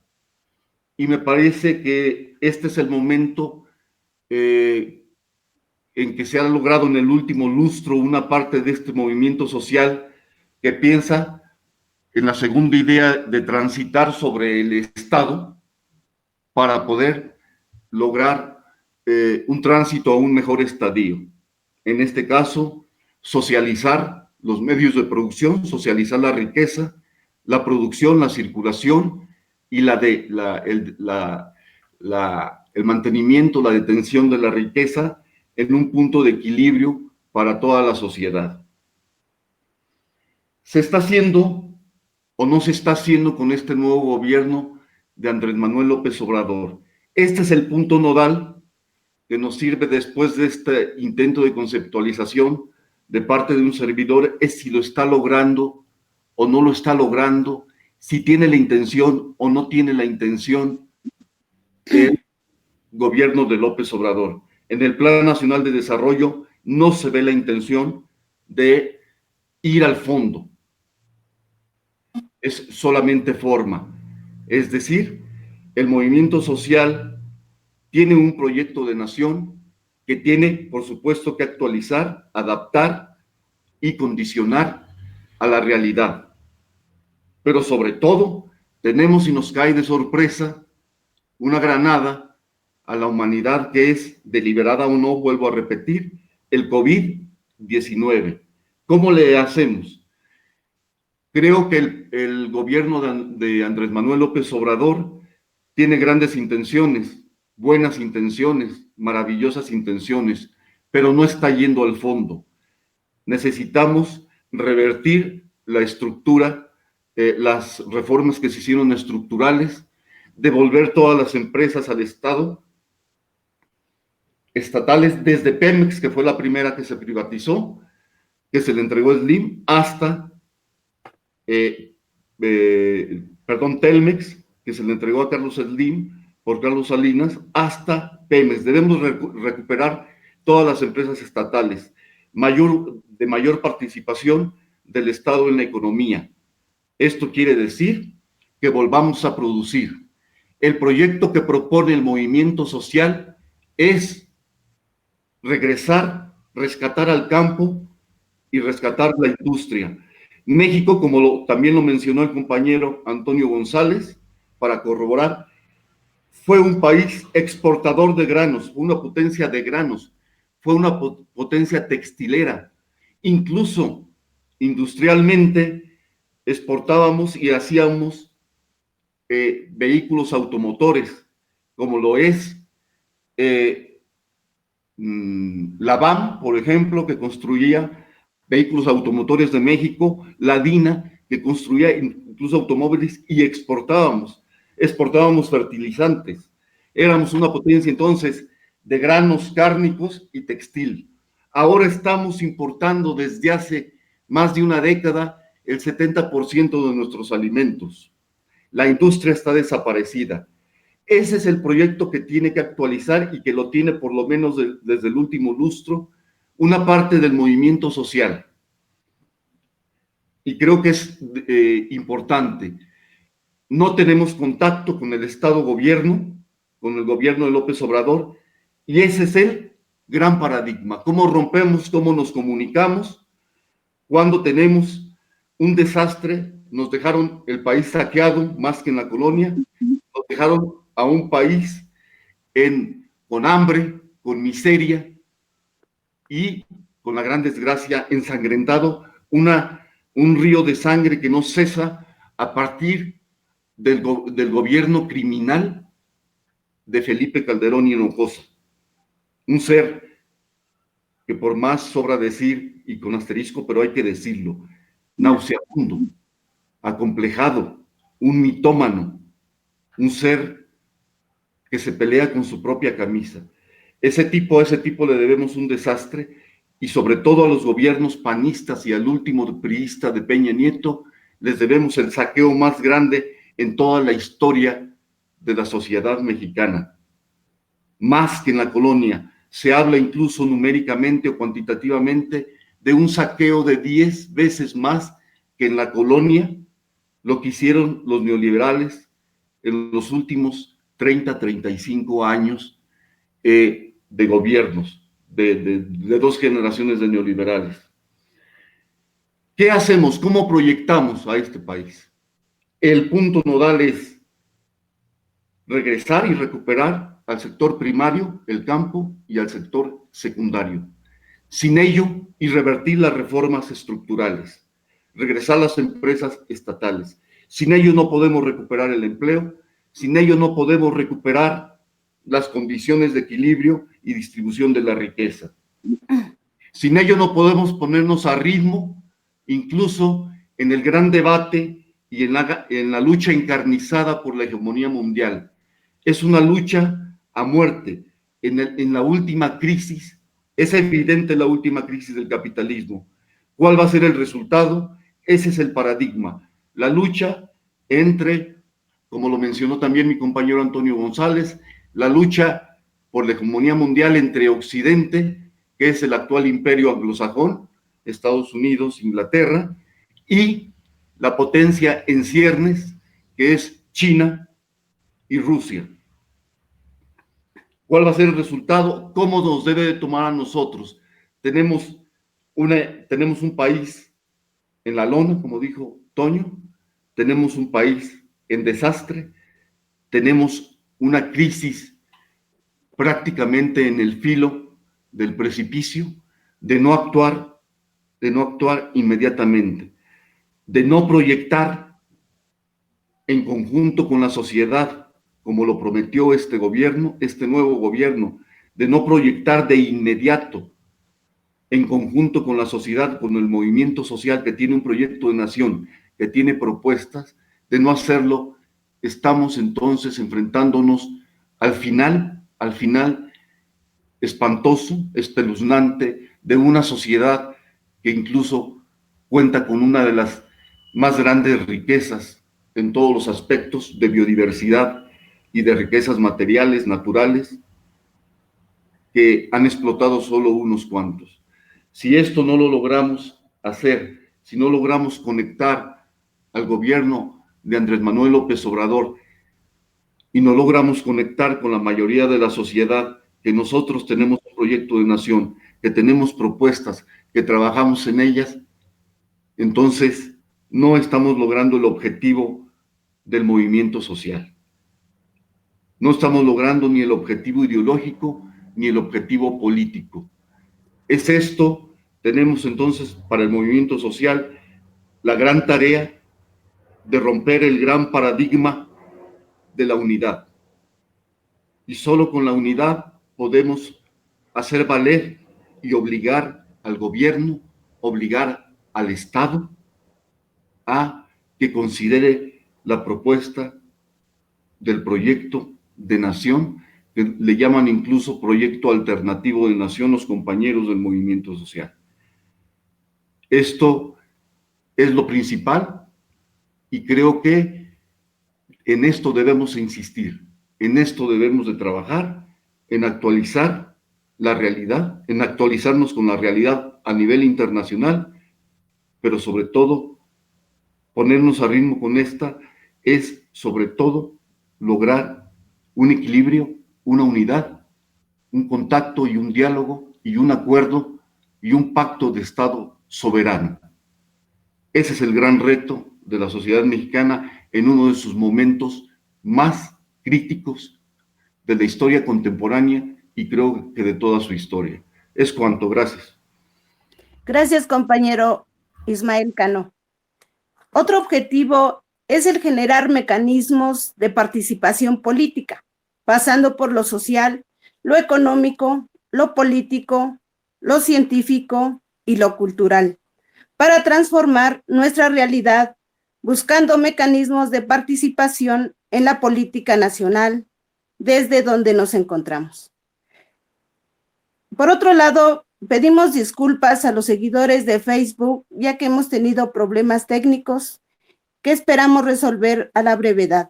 Y me parece que este es el momento en que se ha logrado en el último lustro una parte de este movimiento social que piensa en la segunda idea de transitar sobre el Estado para poder lograr un tránsito a un mejor estadio. En este caso, socializar los medios de producción, socializar la riqueza, la producción, la circulación y el mantenimiento, la detención de la riqueza en un punto de equilibrio para toda la sociedad. ¿Se está haciendo o no se está haciendo con este nuevo gobierno de Andrés Manuel López Obrador? Este es el punto nodal que nos sirve después de este intento de conceptualización de parte de un servidor, es si lo está logrando o no lo está logrando, si tiene la intención o no tiene la intención el gobierno de López Obrador. En el Plan Nacional de Desarrollo no se ve la intención de ir al fondo. Es solamente forma. Es decir, el movimiento social tiene un proyecto de nación que tiene, por supuesto, que actualizar, adaptar y condicionar a la realidad. Pero sobre todo, tenemos y nos cae de sorpresa una granada a la humanidad que es, deliberada o no, vuelvo a repetir, el COVID-19. ¿Cómo le hacemos? Creo que el gobierno de Andrés Manuel López Obrador tiene grandes intenciones, buenas intenciones, maravillosas intenciones, pero no está yendo al fondo. Necesitamos revertir la estructura, las reformas que se hicieron estructurales, devolver todas las empresas al Estado, estatales, desde Pemex, que fue la primera que se privatizó, que se le entregó a Slim, hasta, Telmex, que se le entregó a Carlos Slim por Carlos Salinas, hasta Pemex. Debemos recuperar todas las empresas estatales, de mayor participación del Estado en la economía. Esto quiere decir que volvamos a producir. El proyecto que propone el movimiento social es regresar, rescatar al campo y rescatar la industria. México, como también lo mencionó el compañero Antonio González, para corroborar, fue un país exportador de granos, una potencia de granos. fue una potencia textilera. Incluso industrialmente exportábamos y hacíamos vehículos automotores, como lo es la BAM, por ejemplo, que construía vehículos automotores de México, la DINA, que construía incluso automóviles, y exportábamos fertilizantes. Éramos una potencia entonces de granos cárnicos y textil. Ahora estamos importando desde hace más de una década el 70% de nuestros alimentos. La industria está desaparecida. Ese es el proyecto que tiene que actualizar y que lo tiene por lo menos desde el último lustro una parte del movimiento social. Y creo que es importante. No tenemos contacto con el Estado-gobierno, con el gobierno de López Obrador, y ese es el gran paradigma. ¿Cómo rompemos, cómo nos comunicamos? Cuando tenemos un desastre, nos dejaron el país saqueado más que en la colonia, nos dejaron a un país con hambre, con miseria y con la gran desgracia ensangrentado, un río de sangre que no cesa a partir del gobierno criminal de Felipe Calderón Hinojosa. Un ser que por más sobra decir, y con asterisco, pero hay que decirlo, nauseabundo, acomplejado, un mitómano, un ser que se pelea con su propia camisa. A ese tipo le debemos un desastre, y sobre todo a los gobiernos panistas y al último priista de Peña Nieto, les debemos el saqueo más grande en toda la historia de la sociedad mexicana. Más que en la colonia, se habla incluso numéricamente o cuantitativamente de un saqueo de 10 veces más que en la colonia, lo que hicieron los neoliberales en los últimos 30, 35 años de gobiernos, de 2 generaciones de neoliberales. ¿Qué hacemos? ¿Cómo proyectamos a este país? El punto nodal es regresar y recuperar al sector primario, el campo, y al sector secundario. Sin ello, y revertir las reformas estructurales, regresar a las empresas estatales. Sin ello no podemos recuperar el empleo, sin ello no podemos recuperar las condiciones de equilibrio y distribución de la riqueza. Sin ello no podemos ponernos a ritmo, incluso en el gran debate y en la lucha encarnizada por la hegemonía mundial. Es una lucha a muerte. En la última crisis, es evidente la última crisis del capitalismo. ¿Cuál va a ser el resultado? Ese es el paradigma. La lucha entre, como lo mencionó también mi compañero Antonio González, la lucha por la hegemonía mundial entre Occidente, que es el actual imperio anglosajón, Estados Unidos, Inglaterra, y la potencia en ciernes, que es China y Rusia. ¿Cuál va a ser el resultado? ¿Cómo nos debe de tomar a nosotros? Tenemos un país en la lona, como dijo Toño, tenemos un país en desastre, tenemos una crisis prácticamente en el filo del precipicio, de no actuar inmediatamente, de no proyectar en conjunto con la sociedad, como lo prometió este gobierno, este nuevo gobierno, de no proyectar de inmediato en conjunto con la sociedad, con el movimiento social que tiene un proyecto de nación, que tiene propuestas, de no hacerlo. Estamos entonces enfrentándonos al final espantoso, espeluznante, de una sociedad que incluso cuenta con una de las más grandes riquezas en todos los aspectos de biodiversidad y de riquezas materiales, naturales, que han explotado solo unos cuantos. Si esto no lo logramos hacer, si no logramos conectar al gobierno de Andrés Manuel López Obrador y no logramos conectar con la mayoría de la sociedad, que nosotros tenemos un proyecto de nación, que tenemos propuestas, que trabajamos en ellas, entonces no estamos logrando el objetivo del movimiento social. No estamos logrando ni el objetivo ideológico ni el objetivo político. Es esto, tenemos entonces para el movimiento social la gran tarea de romper el gran paradigma de la unidad. Y solo con la unidad podemos hacer valer y obligar al gobierno, obligar al Estado a que considere la propuesta del proyecto de nación, que le llaman incluso proyecto alternativo de nación los compañeros del movimiento social. Esto es lo principal y creo que en esto debemos insistir, en esto debemos de trabajar, en actualizar la realidad, en actualizarnos con la realidad a nivel internacional, pero sobre todo ponernos a ritmo con esta es sobre todo lograr un equilibrio, una unidad, un contacto y un diálogo y un acuerdo y un pacto de Estado soberano. Ese es el gran reto de la sociedad mexicana en uno de sus momentos más críticos de la historia contemporánea y creo que de toda su historia. Es cuanto, gracias. Gracias, compañero Ismael Cano. Otro objetivo es el generar mecanismos de participación política, pasando por lo social, lo económico, lo político, lo científico y lo cultural, para transformar nuestra realidad, buscando mecanismos de participación en la política nacional desde donde nos encontramos. Por otro lado, pedimos disculpas a los seguidores de Facebook, ya que hemos tenido problemas técnicos que esperamos resolver a la brevedad.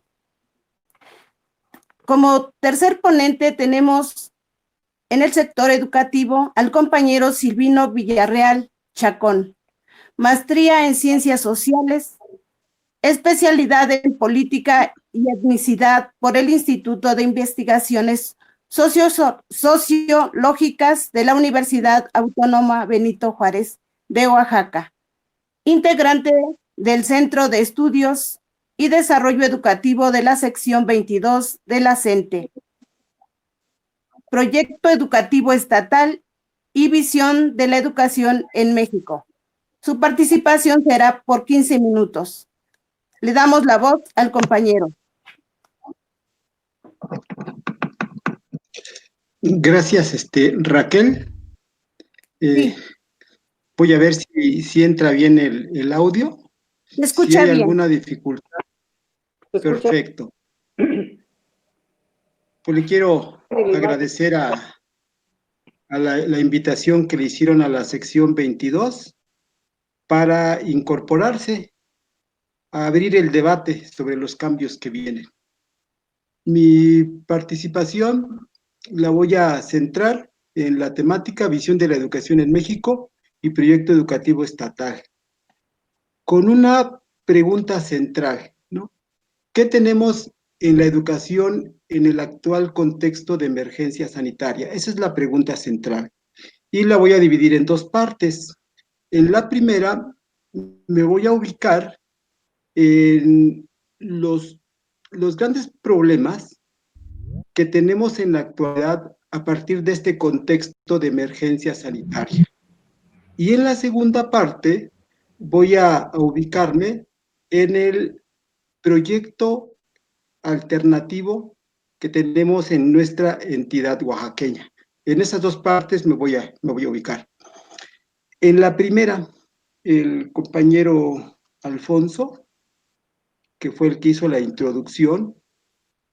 Como tercer ponente tenemos en el sector educativo al compañero Silvino Villarreal Chacón, maestría en Ciencias Sociales, especialidad en Política y Etnicidad por el Instituto de Investigaciones Sociológicas de la Universidad Autónoma Benito Juárez de Oaxaca, integrante del Centro de Estudios y Desarrollo Educativo de la sección 22 de la CENTE, Proyecto Educativo Estatal y Visión de la Educación en México. Su participación será por 15 minutos. Le damos la voz al compañero. Gracias, Raquel. Sí. Voy a ver si entra bien el audio. ¿Me escucha si hay bien? alguna dificultad. Perfecto. Pues le quiero agradecer a la invitación que le hicieron a la sección 22 para incorporarse a abrir el debate sobre los cambios que vienen. Mi participación la voy a centrar en la temática Visión de la Educación en México y Proyecto Educativo Estatal, con una pregunta central, ¿no? ¿Qué tenemos en la educación en el actual contexto de emergencia sanitaria? Esa es la pregunta central. Y la voy a dividir en dos partes. En la primera, me voy a ubicar en los grandes problemas que tenemos en la actualidad a partir de este contexto de emergencia sanitaria. Y en la segunda parte voy a ubicarme en el proyecto alternativo que tenemos en nuestra entidad oaxaqueña. En esas dos partes me voy a ubicar. En la primera, el compañero Alfonso, que fue el que hizo la introducción,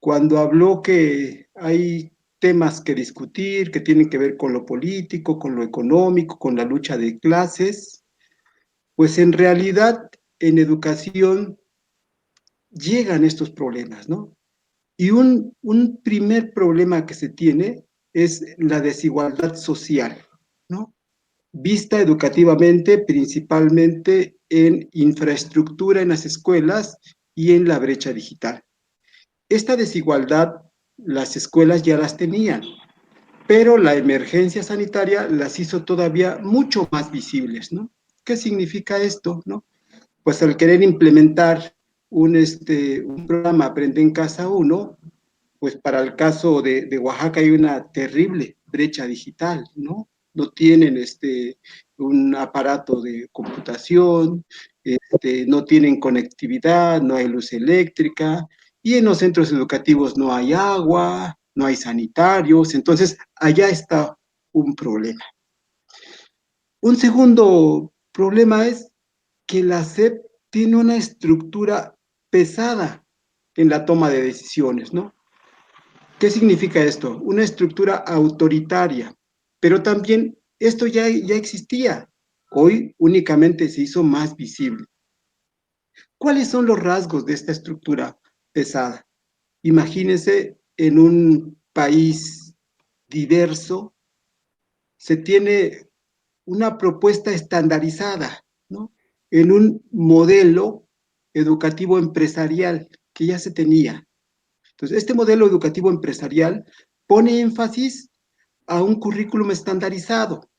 cuando habló que hay temas que discutir, que tienen que ver con lo político, con lo económico, con la lucha de clases, pues en realidad en educación llegan estos problemas, ¿no? Y un primer problema que se tiene es la desigualdad social, ¿no? Vista educativamente, principalmente en infraestructura en las escuelas y en la brecha digital. Esta desigualdad las escuelas ya las tenían, pero la emergencia sanitaria las hizo todavía mucho más visibles, ¿no? ¿Qué significa esto, no? Pues al querer implementar un programa Aprende en Casa 1, pues para el caso de Oaxaca hay una terrible brecha digital, ¿no? no tienen un aparato de computación, no tienen conectividad, no hay luz eléctrica, y en los centros educativos no hay agua, no hay sanitarios, entonces allá está un problema. Un segundo problema es que la SEP tiene una estructura pesada en la toma de decisiones, ¿no? ¿Qué significa esto? Una estructura autoritaria, pero también esto ya existía, hoy únicamente se hizo más visible. ¿Cuáles son los rasgos de esta estructura pesada? Imagínense en un país diverso, se tiene una propuesta estandarizada, ¿no? En un modelo educativo empresarial que ya se tenía. Entonces, este modelo educativo empresarial pone énfasis a un currículum estandarizado,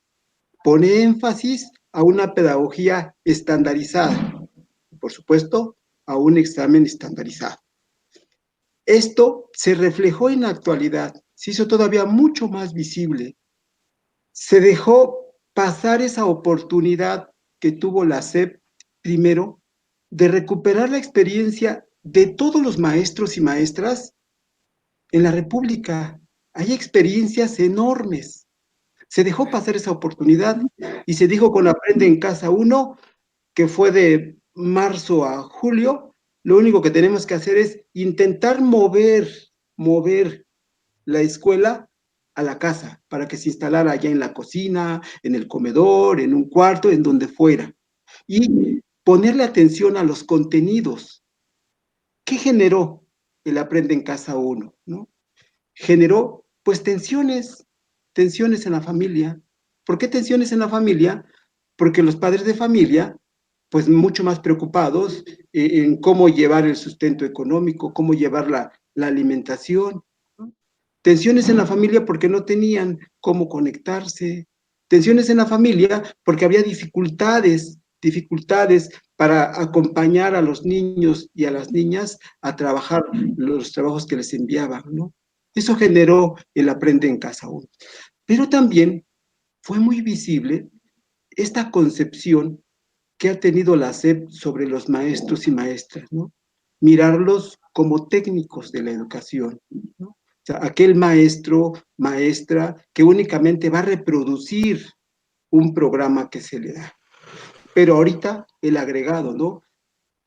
pone énfasis a una pedagogía estandarizada, por supuesto, a un examen estandarizado. Esto se reflejó en la actualidad, se hizo todavía mucho más visible. Se dejó pasar esa oportunidad que tuvo la SEP, primero, de recuperar la experiencia de todos los maestros y maestras en la República. Hay experiencias enormes. Se dejó pasar esa oportunidad y se dijo con Aprende en Casa 1, que fue de marzo a julio, lo único que tenemos que hacer es intentar mover la escuela a la casa, para que se instalara allá en la cocina, en el comedor, en un cuarto, en donde fuera. Y ponerle atención a los contenidos. ¿Qué generó el Aprende en Casa 1? ¿No? Generó, pues, tensiones en la familia. ¿Por qué tensiones en la familia? Porque los padres de familia, pues, mucho más preocupados en cómo llevar el sustento económico, cómo llevar la alimentación, ¿no? Tensiones en la familia porque no tenían cómo conectarse. Tensiones en la familia porque había dificultades para acompañar a los niños y a las niñas a trabajar los trabajos que les enviaban, ¿no? Eso generó el Aprende en Casa 1. Pero también fue muy visible esta concepción que ha tenido la SEP sobre los maestros y maestras, ¿no? Mirarlos como técnicos de la educación, ¿no? O sea, aquel maestro, maestra, que únicamente va a reproducir un programa que se le da. Pero ahorita el agregado, ¿no?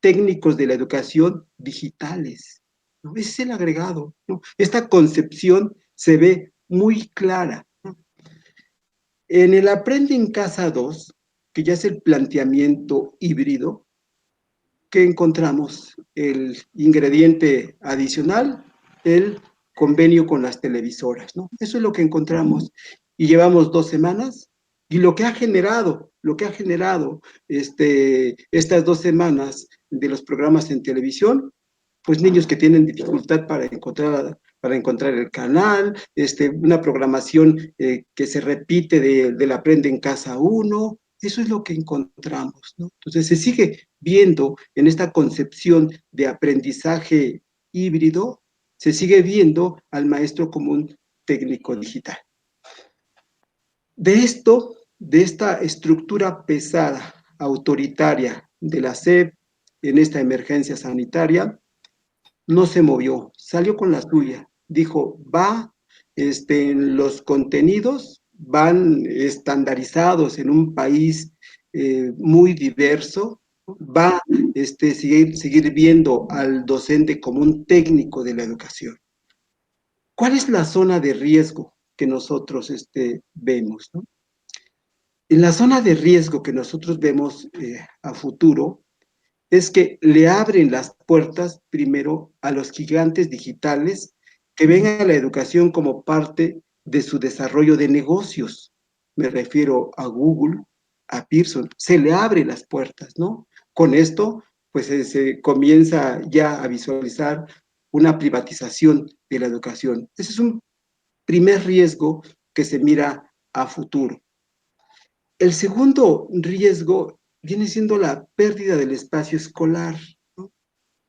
Técnicos de la educación digitales, ¿no? Ese es el agregado, ¿no? Esta concepción se ve muy clara, ¿no? En el Aprende en Casa 2, que ya es el planteamiento híbrido, ¿qué encontramos? El ingrediente adicional, el convenio con las televisoras, ¿no? Eso es lo que encontramos. Y llevamos 2 semanas, y lo que ha generado estas 2 semanas de los programas en televisión, pues niños que tienen dificultad para encontrar el canal, una programación que se repite del Aprende en Casa 1, eso es lo que encontramos, ¿no? Entonces se sigue viendo en esta concepción de aprendizaje híbrido, se sigue viendo al maestro como un técnico digital. De esta estructura pesada, autoritaria de la SEP en esta emergencia sanitaria, no se movió, salió con la suya, dijo, los contenidos van estandarizados en un país muy diverso, va a seguir viendo al docente como un técnico de la educación. ¿Cuál es la zona de riesgo que nosotros vemos, ¿no? En la zona de riesgo que nosotros vemos a futuro, es que le abren las puertas primero a los gigantes digitales que ven a la educación como parte de su desarrollo de negocios. Me refiero a Google, a Pearson, se le abren las puertas, ¿no? Con esto, pues se comienza ya a visualizar una privatización de la educación. Ese es un primer riesgo que se mira a futuro. El segundo riesgo viene siendo la pérdida del espacio escolar, ¿no?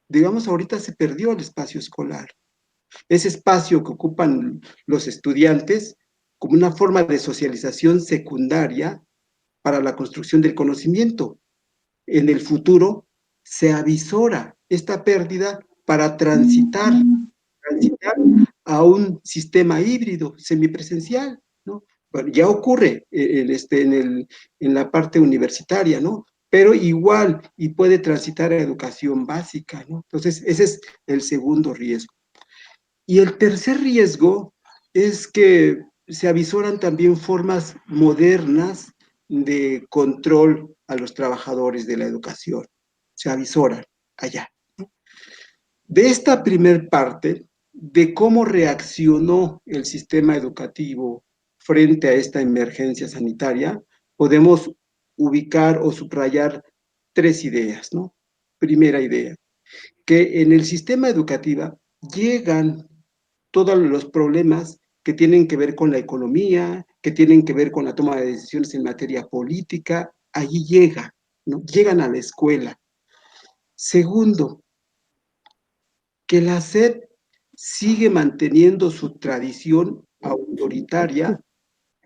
Digamos, ahorita se perdió el espacio escolar. Ese espacio que ocupan los estudiantes, como una forma de socialización secundaria para la construcción del conocimiento. En el futuro se avisora esta pérdida para transitar a un sistema híbrido, semipresencial, ¿no? Bueno, ya ocurre en la parte universitaria, ¿no? Pero igual, y puede transitar a educación básica, ¿no? Entonces, ese es el segundo riesgo. Y el tercer riesgo es que se avisoran también formas modernas de control a los trabajadores de la educación. Se avisoran allá. De esta primer parte, de cómo reaccionó el sistema educativo frente a esta emergencia sanitaria, podemos ubicar o subrayar tres ideas, ¿no? Primera idea, que en el sistema educativo llegan todos los problemas que tienen que ver con la economía, que tienen que ver con la toma de decisiones en materia política, allí llega, ¿no? Llegan a la escuela. Segundo, que la SEP sigue manteniendo su tradición autoritaria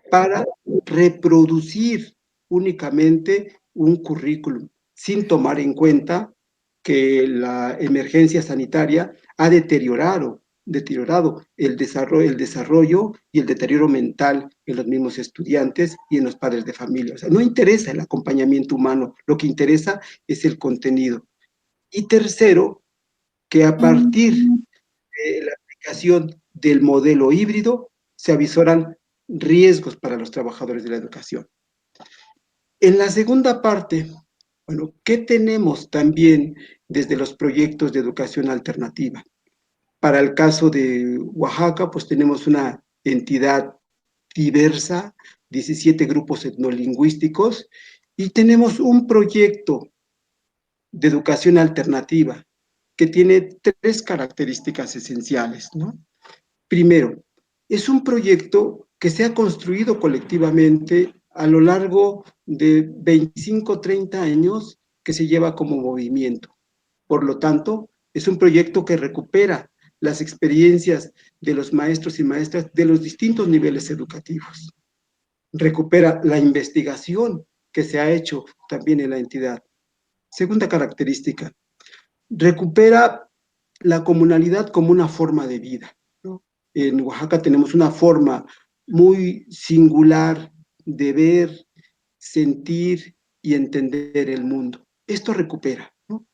para reproducir únicamente un currículum, sin tomar en cuenta que la emergencia sanitaria ha deteriorado el desarrollo y el deterioro mental en los mismos estudiantes y en los padres de familia. O sea, no interesa el acompañamiento humano, lo que interesa es el contenido. Y tercero, que a partir de la aplicación del modelo híbrido se avisoran riesgos para los trabajadores de la educación. En la segunda parte, bueno, ¿qué tenemos también desde los proyectos de educación alternativa? Para el caso de Oaxaca, pues tenemos una entidad diversa, 17 grupos etnolingüísticos, y tenemos un proyecto de educación alternativa que tiene tres características esenciales, ¿no? Primero, es un proyecto que se ha construido colectivamente a lo largo de 25, 30 años que se lleva como movimiento. Por lo tanto, es un proyecto que recupera las experiencias de los maestros y maestras de los distintos niveles educativos. Recupera la investigación que se ha hecho también en la entidad. Segunda característica, recupera la comunalidad como una forma de vida, ¿no? En Oaxaca tenemos una forma muy singular de ver, sentir y entender el mundo. Esto recupera, ¿no?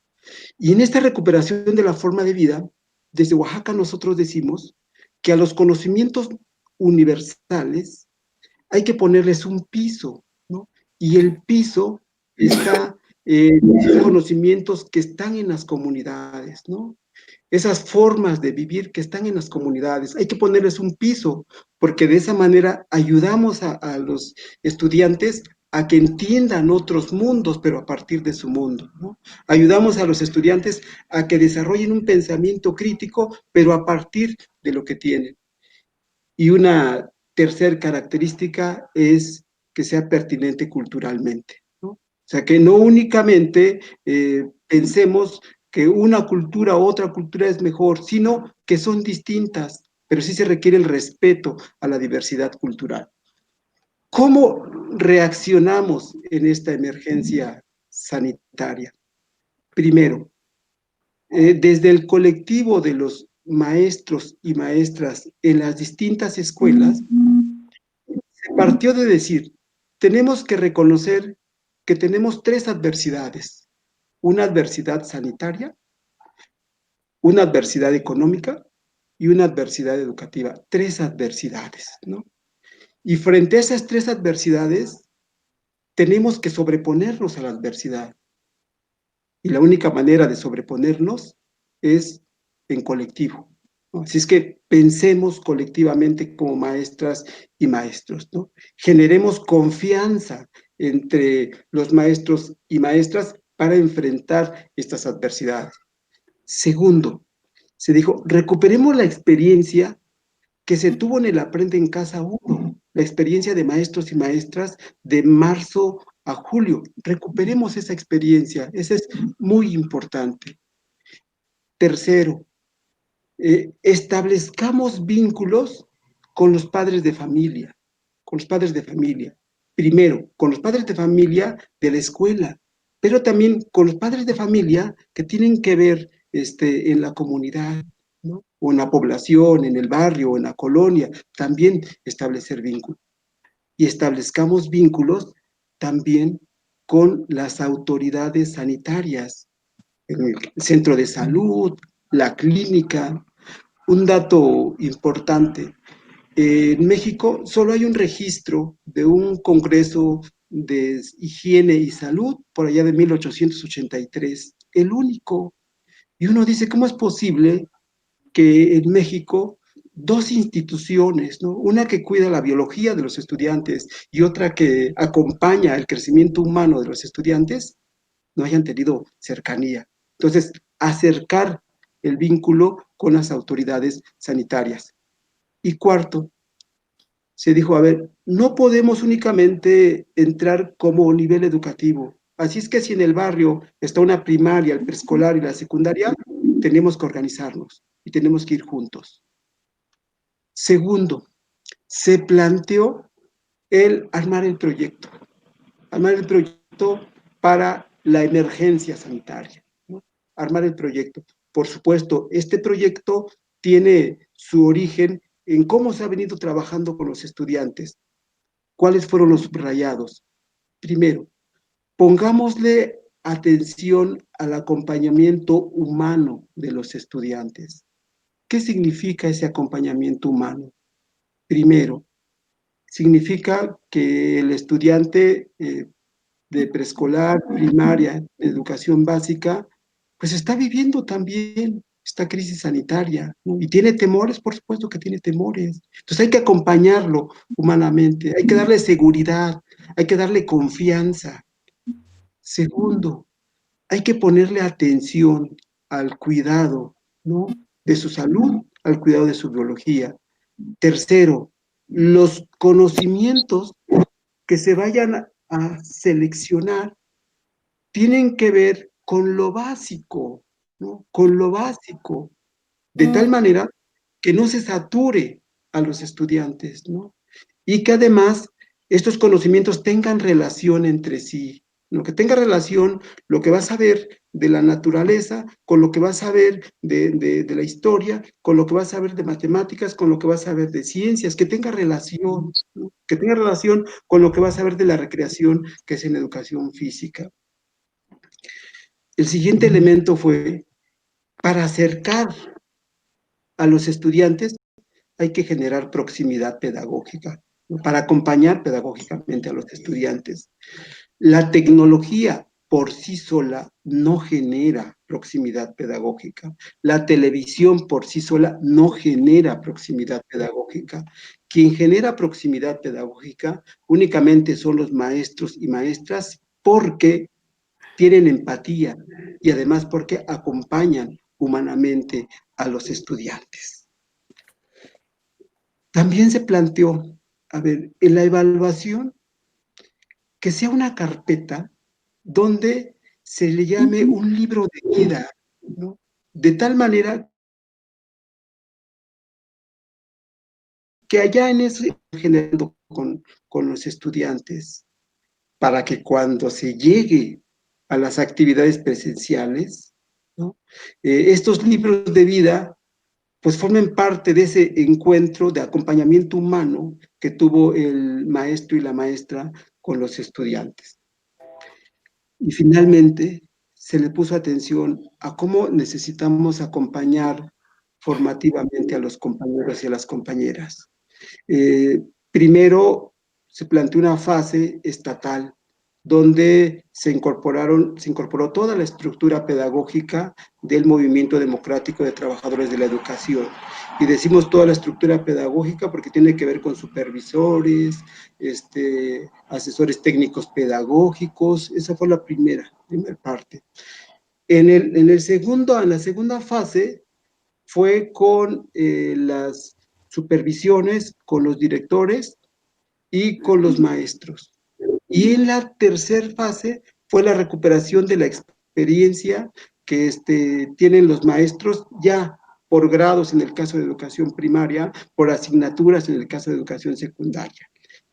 Y en esta recuperación de la forma de vida, desde Oaxaca nosotros decimos que a los conocimientos universales hay que ponerles un piso, ¿no? Y el piso está esos conocimientos que están en las comunidades, ¿no? Esas formas de vivir que están en las comunidades. Hay que ponerles un piso, porque de esa manera ayudamos a los estudiantes a que entiendan otros mundos, pero a partir de su mundo, ¿no? Ayudamos a los estudiantes a que desarrollen un pensamiento crítico, pero a partir de lo que tienen. Y una tercera característica es que sea pertinente culturalmente, ¿no? O sea, que no únicamente pensemos que una cultura u otra cultura es mejor, sino que son distintas, pero sí se requiere el respeto a la diversidad cultural. ¿Cómo reaccionamos en esta emergencia sanitaria? Primero, desde el colectivo de los maestros y maestras en las distintas escuelas, se partió de decir, tenemos que reconocer que tenemos tres adversidades, una adversidad sanitaria, una adversidad económica y una adversidad educativa, tres adversidades, ¿no? Y frente a esas tres adversidades, tenemos que sobreponernos a la adversidad. Y la única manera de sobreponernos es en colectivo, ¿no? Así es que pensemos colectivamente como maestras y maestros, ¿no? Generemos confianza entre los maestros y maestras para enfrentar estas adversidades. Segundo, se dijo, recuperemos la experiencia que se tuvo en el Aprende en Casa 1, la experiencia de maestros y maestras de marzo a julio. Recuperemos esa experiencia, eso es muy importante. Tercero, establezcamos vínculos con los padres de familia. con los padres de familia. Primero, con los padres de familia de la escuela, pero también con los padres de familia que tienen que ver en la comunidad, ¿no? O en la población, en el barrio, o en la colonia, también establecer vínculos. Y establezcamos vínculos también con las autoridades sanitarias, el centro de salud, la clínica. Un dato importante, en México solo hay un registro de un congreso de higiene y salud por allá de 1883, el único. Y uno dice, ¿cómo es posible que en México dos instituciones, ¿no? Una que cuida la biología de los estudiantes y otra que acompaña el crecimiento humano de los estudiantes, no hayan tenido cercanía? Entonces, acercar el vínculo con las autoridades sanitarias. Y cuarto, se dijo, a ver, no podemos únicamente entrar como nivel educativo. Así es que si en el barrio está una primaria, el preescolar y la secundaria, tenemos que organizarnos y tenemos que ir juntos. Segundo, se planteó el armar el proyecto para la emergencia sanitaria, ¿no? Armar el proyecto. Por supuesto, este proyecto tiene su origen en cómo se ha venido trabajando con los estudiantes. ¿Cuáles fueron los subrayados? Primero, pongámosle atención al acompañamiento humano de los estudiantes. ¿Qué significa ese acompañamiento humano? Primero, significa que el estudiante de preescolar, primaria, educación básica, pues está viviendo también esta crisis sanitaria, ¿no? Y tiene temores, por supuesto que tiene temores. Entonces hay que acompañarlo humanamente, hay que darle seguridad, hay que darle confianza. Segundo, hay que ponerle atención al cuidado, ¿no? De su salud, al cuidado de su biología. Tercero, los conocimientos que se vayan a seleccionar tienen que ver con lo básico, ¿no? Con lo básico, de tal manera que no se sature a los estudiantes, ¿no? Y que además estos conocimientos tengan relación entre sí, ¿no? Que tenga relación lo que vas a ver de la naturaleza, con lo que vas a ver de la historia, con lo que vas a ver de matemáticas, con lo que vas a ver de ciencias, que tenga relación, ¿no? Que tenga relación con lo que vas a ver de la recreación, que es en educación física. El siguiente elemento fue, para acercar a los estudiantes, hay que generar proximidad pedagógica, ¿no? Para acompañar pedagógicamente a los estudiantes. La tecnología por sí sola no genera proximidad pedagógica. La televisión por sí sola no genera proximidad pedagógica. Quien genera proximidad pedagógica únicamente son los maestros y maestras, porque tienen empatía y además porque acompañan humanamente a los estudiantes. También se planteó, a ver, en la evaluación, que sea una carpeta donde se le llame un libro de vida, ¿no? De tal manera que allá en ese generando con los estudiantes, para que cuando se llegue a las actividades presenciales, ¿no? Estos libros de vida pues formen parte de ese encuentro de acompañamiento humano que tuvo el maestro y la maestra con los estudiantes. Y finalmente se le puso atención a cómo necesitamos acompañar formativamente a los compañeros y a las compañeras. Primero se planteó una fase estatal donde se incorporó toda la estructura pedagógica del movimiento democrático de trabajadores de la educación. Y decimos toda la estructura pedagógica porque tiene que ver con supervisores, asesores técnicos pedagógicos. Esa fue la primera parte. En la segunda fase fue con las supervisiones, con los directores y con los maestros. Y en la tercera fase fue la recuperación de la experiencia que tienen los maestros ya por grados en el caso de educación primaria, por asignaturas en el caso de educación secundaria.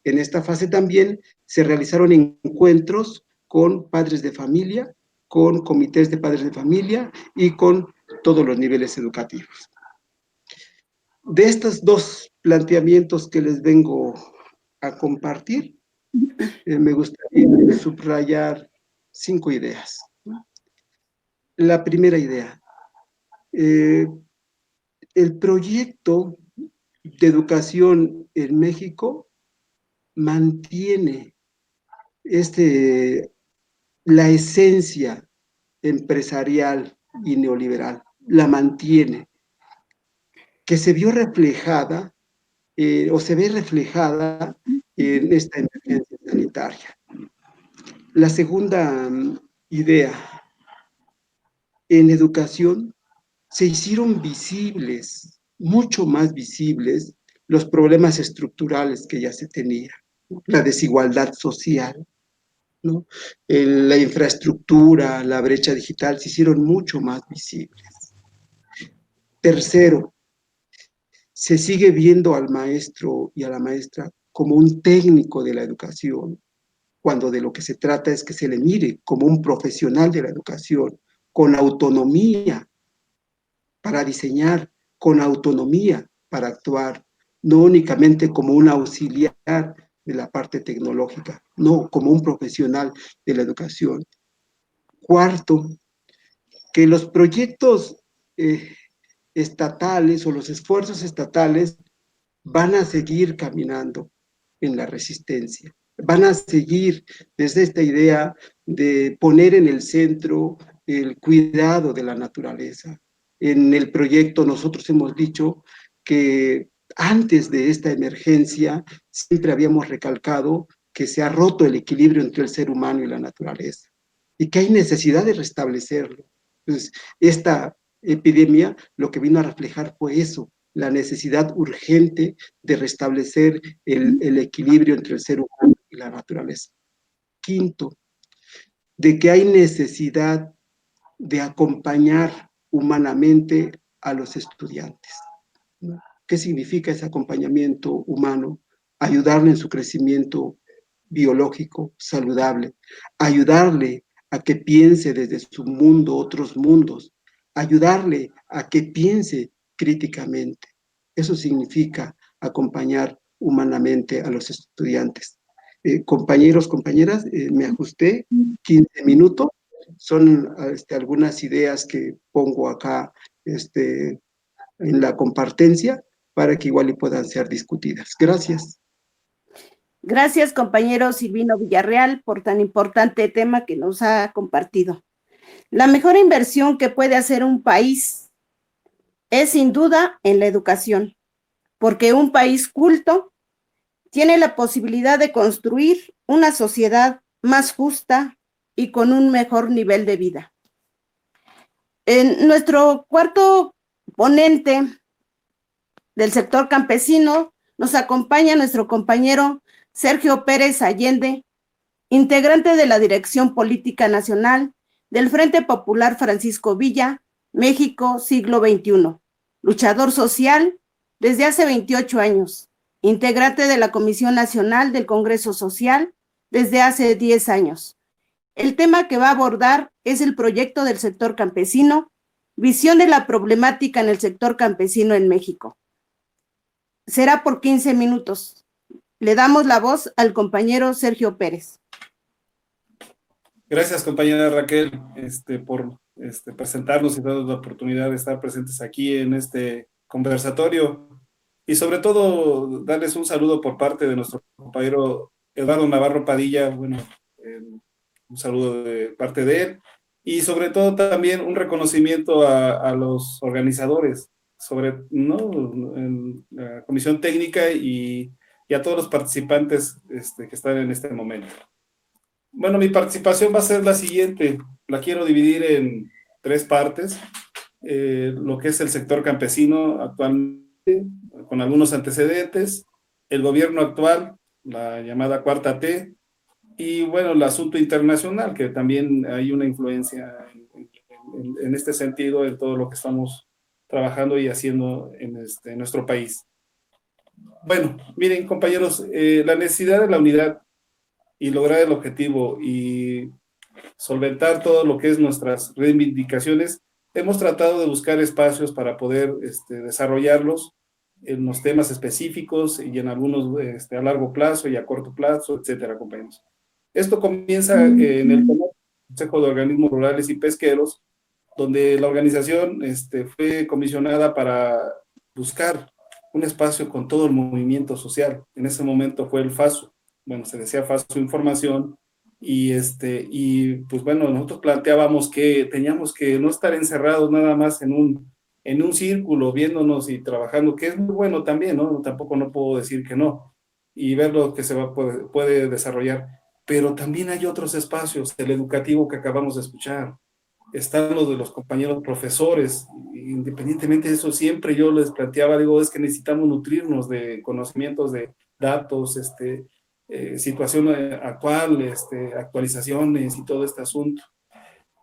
En esta fase también se realizaron encuentros con padres de familia, con comités de padres de familia y con todos los niveles educativos. De estos dos planteamientos que les vengo a compartir, me gustaría subrayar 5 ideas. La primera idea, el proyecto de educación en México mantiene la esencia empresarial y neoliberal, la mantiene, que se vio reflejada o se ve reflejada en esta emergencia sanitaria. La segunda idea, en educación se hicieron visibles, mucho más visibles, los problemas estructurales que ya se tenía, la desigualdad social, ¿no? La infraestructura, la brecha digital se hicieron mucho más visibles. Tercero, se sigue viendo al maestro y a la maestra como un técnico de la educación, cuando de lo que se trata es que se le mire como un profesional de la educación, con autonomía para diseñar, con autonomía para actuar, no únicamente como un auxiliar de la parte tecnológica, no, como un profesional de la educación. Cuarto, que los proyectos estatales o los esfuerzos estatales van a seguir caminando en la resistencia, van a seguir desde esta idea de poner en el centro el cuidado de la naturaleza. En el proyecto nosotros hemos dicho que antes de esta emergencia siempre habíamos recalcado que se ha roto el equilibrio entre el ser humano y la naturaleza y que hay necesidad de restablecerlo. Entonces, esta epidemia lo que vino a reflejar fue eso, la necesidad urgente de restablecer el equilibrio entre el ser humano y la naturaleza. Quinto, de que hay necesidad de acompañar humanamente a los estudiantes, ¿no? ¿Qué significa ese acompañamiento humano? Ayudarle en su crecimiento biológico saludable, ayudarle a que piense desde su mundo otros mundos, ayudarle a que piense críticamente. Eso significa acompañar humanamente a los estudiantes. Compañeros, compañeras, me ajusté 15 minutos. Son algunas ideas que pongo acá en la compartencia para que igual y puedan ser discutidas. Gracias. Gracias, compañero Silvino Villarreal, por tan importante tema que nos ha compartido. La mejor inversión que puede hacer un país es sin duda en la educación, porque un país culto tiene la posibilidad de construir una sociedad más justa y con un mejor nivel de vida. En nuestro cuarto ponente del sector campesino nos acompaña nuestro compañero Sergio Pérez Allende, integrante de la Dirección Política Nacional del Frente Popular Francisco Villa, México, siglo XXI, luchador social desde hace 28 años, integrante de la Comisión Nacional del Congreso Social desde hace 10 años. El tema que va a abordar es el proyecto del sector campesino, visión de la problemática en el sector campesino en México. Será por 15 minutos. Le damos la voz al compañero Sergio Pérez. Gracias, compañera Raquel, por presentarnos y darnos la oportunidad de estar presentes aquí en este conversatorio. Y sobre todo, darles un saludo por parte de nuestro compañero Eduardo Navarro Padilla, bueno, un saludo de parte de él. Y sobre todo también un reconocimiento a los organizadores, ¿no? En la comisión técnica y a todos los participantes que están en este momento. Bueno, mi participación va a ser la siguiente. La quiero dividir en 3 partes. Lo que es el sector campesino actualmente, con algunos antecedentes, el gobierno actual, la llamada cuarta T, y bueno, el asunto internacional, que también hay una influencia en este sentido en todo lo que estamos trabajando y haciendo en nuestro país. Bueno, miren, compañeros, la necesidad de la unidad y lograr el objetivo y solventar todo lo que es nuestras reivindicaciones, hemos tratado de buscar espacios para poder desarrollarlos en los temas específicos y en algunos a largo plazo y a corto plazo, etcétera, compañeros. Esto comienza en el Consejo de Organismos Rurales y Pesqueros, donde la organización fue comisionada para buscar un espacio con todo el movimiento social. En ese momento fue el FASO, bueno, se decía FASO Información, y pues bueno, nosotros planteábamos que teníamos que no estar encerrados nada más en un círculo, viéndonos y trabajando, que es muy bueno también, ¿no? Tampoco no puedo decir que no, y ver lo que puede desarrollar, pero también hay otros espacios, el educativo que acabamos de escuchar, están los de los compañeros profesores, independientemente de eso, siempre yo les planteaba, digo, es que necesitamos nutrirnos de conocimientos de datos, situación actual, actualizaciones y todo este asunto.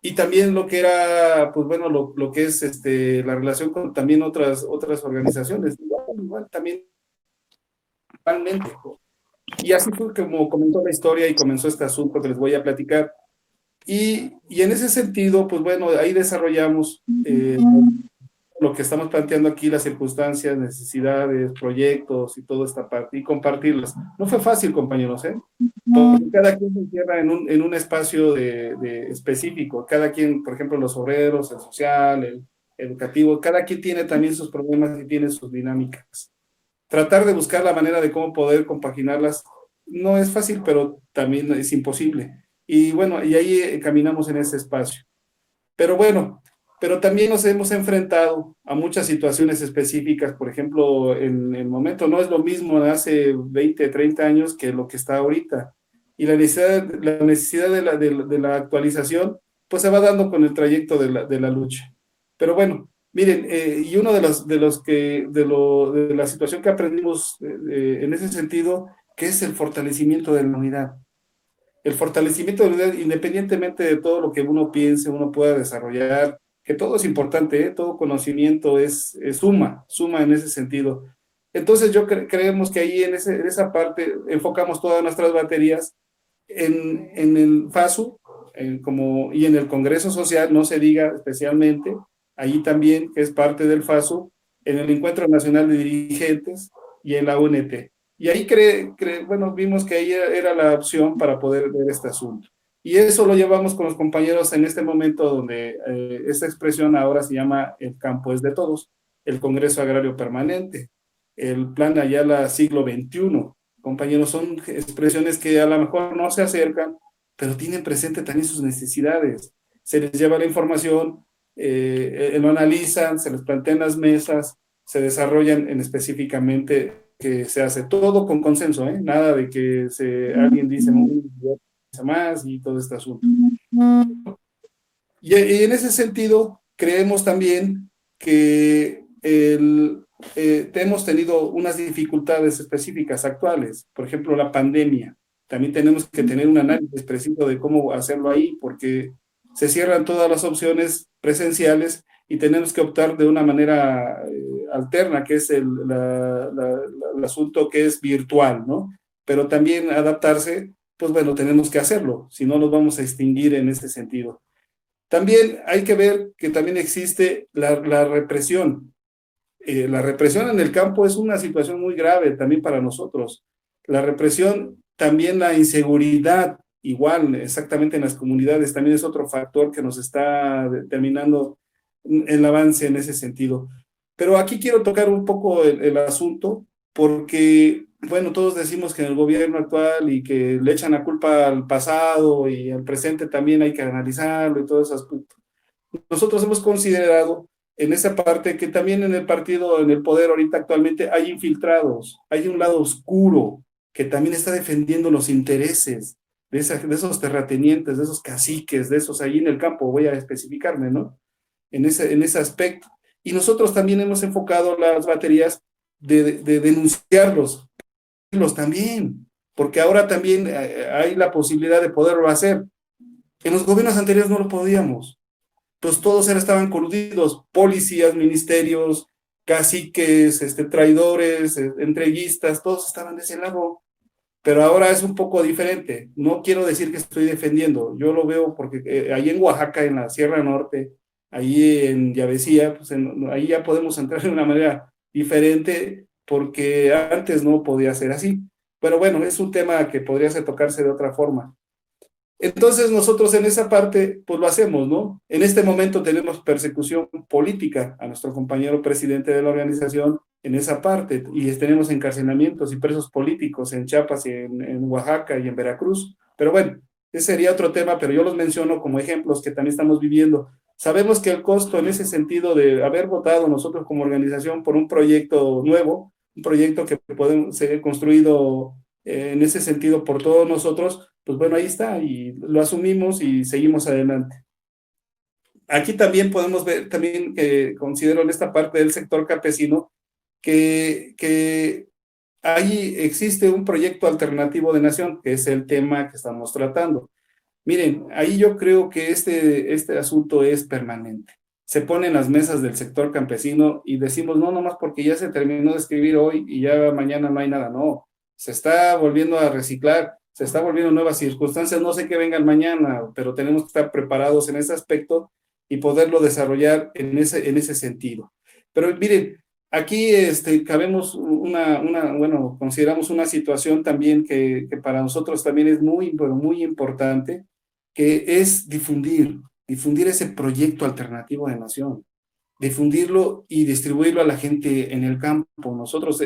Y también lo que era, pues bueno, lo que es la relación con también otras organizaciones, igual también, igualmente. Y así fue como comenzó la historia y comenzó este asunto que les voy a platicar. Y en ese sentido, pues bueno, ahí desarrollamos lo que estamos planteando aquí, las circunstancias, necesidades, proyectos y toda esta parte, y compartirlas. No fue fácil, compañeros, ¿eh? Porque cada quien se encierra en un espacio de específico. Cada quien, por ejemplo, los obreros, el social, el educativo, cada quien tiene también sus problemas y tiene sus dinámicas. Tratar de buscar la manera de cómo poder compaginarlas no es fácil, pero también es imposible. Y bueno, y ahí caminamos en ese espacio. Pero bueno, pero también nos hemos enfrentado a muchas situaciones específicas, por ejemplo, en el momento no es lo mismo de hace 20, 30 años que lo que está ahorita. Y la necesidad de la actualización, pues se va dando con el trayecto de la lucha. Pero bueno, miren, y uno de la situación que aprendimos en ese sentido, que es el fortalecimiento de la unidad. El fortalecimiento de la unidad, independientemente de todo lo que uno piense, uno pueda desarrollar, que todo es importante, ¿eh? Todo conocimiento suma en ese sentido. Entonces creemos que ahí en esa parte enfocamos todas nuestras baterías en el FASU y en el Congreso Social, no se diga especialmente, ahí también, que es parte del FASU, en el Encuentro Nacional de Dirigentes y en la UNT. Y ahí bueno, vimos que ahí era la opción para poder ver este asunto. Y eso lo llevamos con los compañeros en este momento donde esta expresión ahora se llama El campo es de todos, el Congreso Agrario Permanente, el Plan Ayala siglo XXI. Compañeros, son expresiones que a lo mejor no se acercan, pero tienen presente también sus necesidades. Se les lleva la información, lo analizan, se les plantean las mesas, se desarrollan específicamente que se hace todo con consenso, ¿eh? Nada de que alguien dice más y todo este asunto. Y en ese sentido, creemos también que hemos tenido unas dificultades específicas actuales, por ejemplo, la pandemia. También tenemos que tener un análisis preciso de cómo hacerlo ahí, porque se cierran todas las opciones presenciales y tenemos que optar de una manera alterna, que es el asunto que es virtual, ¿no? Pero también adaptarse, pues bueno, tenemos que hacerlo, si no nos vamos a extinguir en ese sentido. También hay que ver que también existe la represión. La represión en el campo es una situación muy grave también para nosotros. La represión, también la inseguridad, igual, exactamente en las comunidades, también es otro factor que nos está determinando el avance en ese sentido. Pero aquí quiero tocar un poco el asunto, porque, bueno, todos decimos que en el gobierno actual y que le echan la culpa al pasado y al presente también hay que analizarlo y todo ese aspecto. Nosotros hemos considerado en esa parte que también en el partido, en el poder ahorita actualmente hay infiltrados, hay un lado oscuro que también está defendiendo los intereses de esos terratenientes, de esos caciques, de esos ahí en el campo, voy a especificarme, ¿no? En ese aspecto. Y nosotros también hemos enfocado las baterías de denunciarlos también, porque ahora también hay la posibilidad de poderlo hacer. En los gobiernos anteriores no lo podíamos. Pues todos estaban coludidos, policías, ministerios, caciques, traidores, entreguistas, todos estaban de ese lado. Pero ahora es un poco diferente. No quiero decir que estoy defendiendo, yo lo veo porque ahí en Oaxaca, en la Sierra Norte, ahí en Yavecía, pues ahí ya podemos entrar de una manera diferente porque antes no podía ser así. Pero bueno, es un tema que podría tocarse de otra forma. Entonces nosotros en esa parte, pues lo hacemos, ¿no? En este momento tenemos persecución política a nuestro compañero presidente de la organización en esa parte y tenemos encarcelamientos y presos políticos en Chiapas, y en Oaxaca y en Veracruz. Pero bueno, ese sería otro tema, pero yo los menciono como ejemplos que también estamos viviendo. Sabemos que el costo en ese sentido de haber votado nosotros como organización por un proyecto nuevo, un proyecto que puede ser construido en ese sentido por todos nosotros, pues bueno, ahí está, y lo asumimos y seguimos adelante. Aquí también podemos ver, también considero en esta parte del sector campesino, que ahí existe un proyecto alternativo de nación, que es el tema que estamos tratando. Miren, ahí yo creo que este asunto es permanente. Se ponen las mesas del sector campesino y decimos, no, nomás porque ya se terminó de escribir hoy y ya mañana no hay nada, no. Se está volviendo a reciclar, se está volviendo nuevas circunstancias, no sé qué vengan mañana, pero tenemos que estar preparados en ese aspecto y poderlo desarrollar en ese sentido. Pero miren, aquí bueno, consideramos una situación también que para nosotros también es muy, pero muy importante, que es difundir ese proyecto alternativo de nación, difundirlo y distribuirlo a la gente en el campo. Nosotros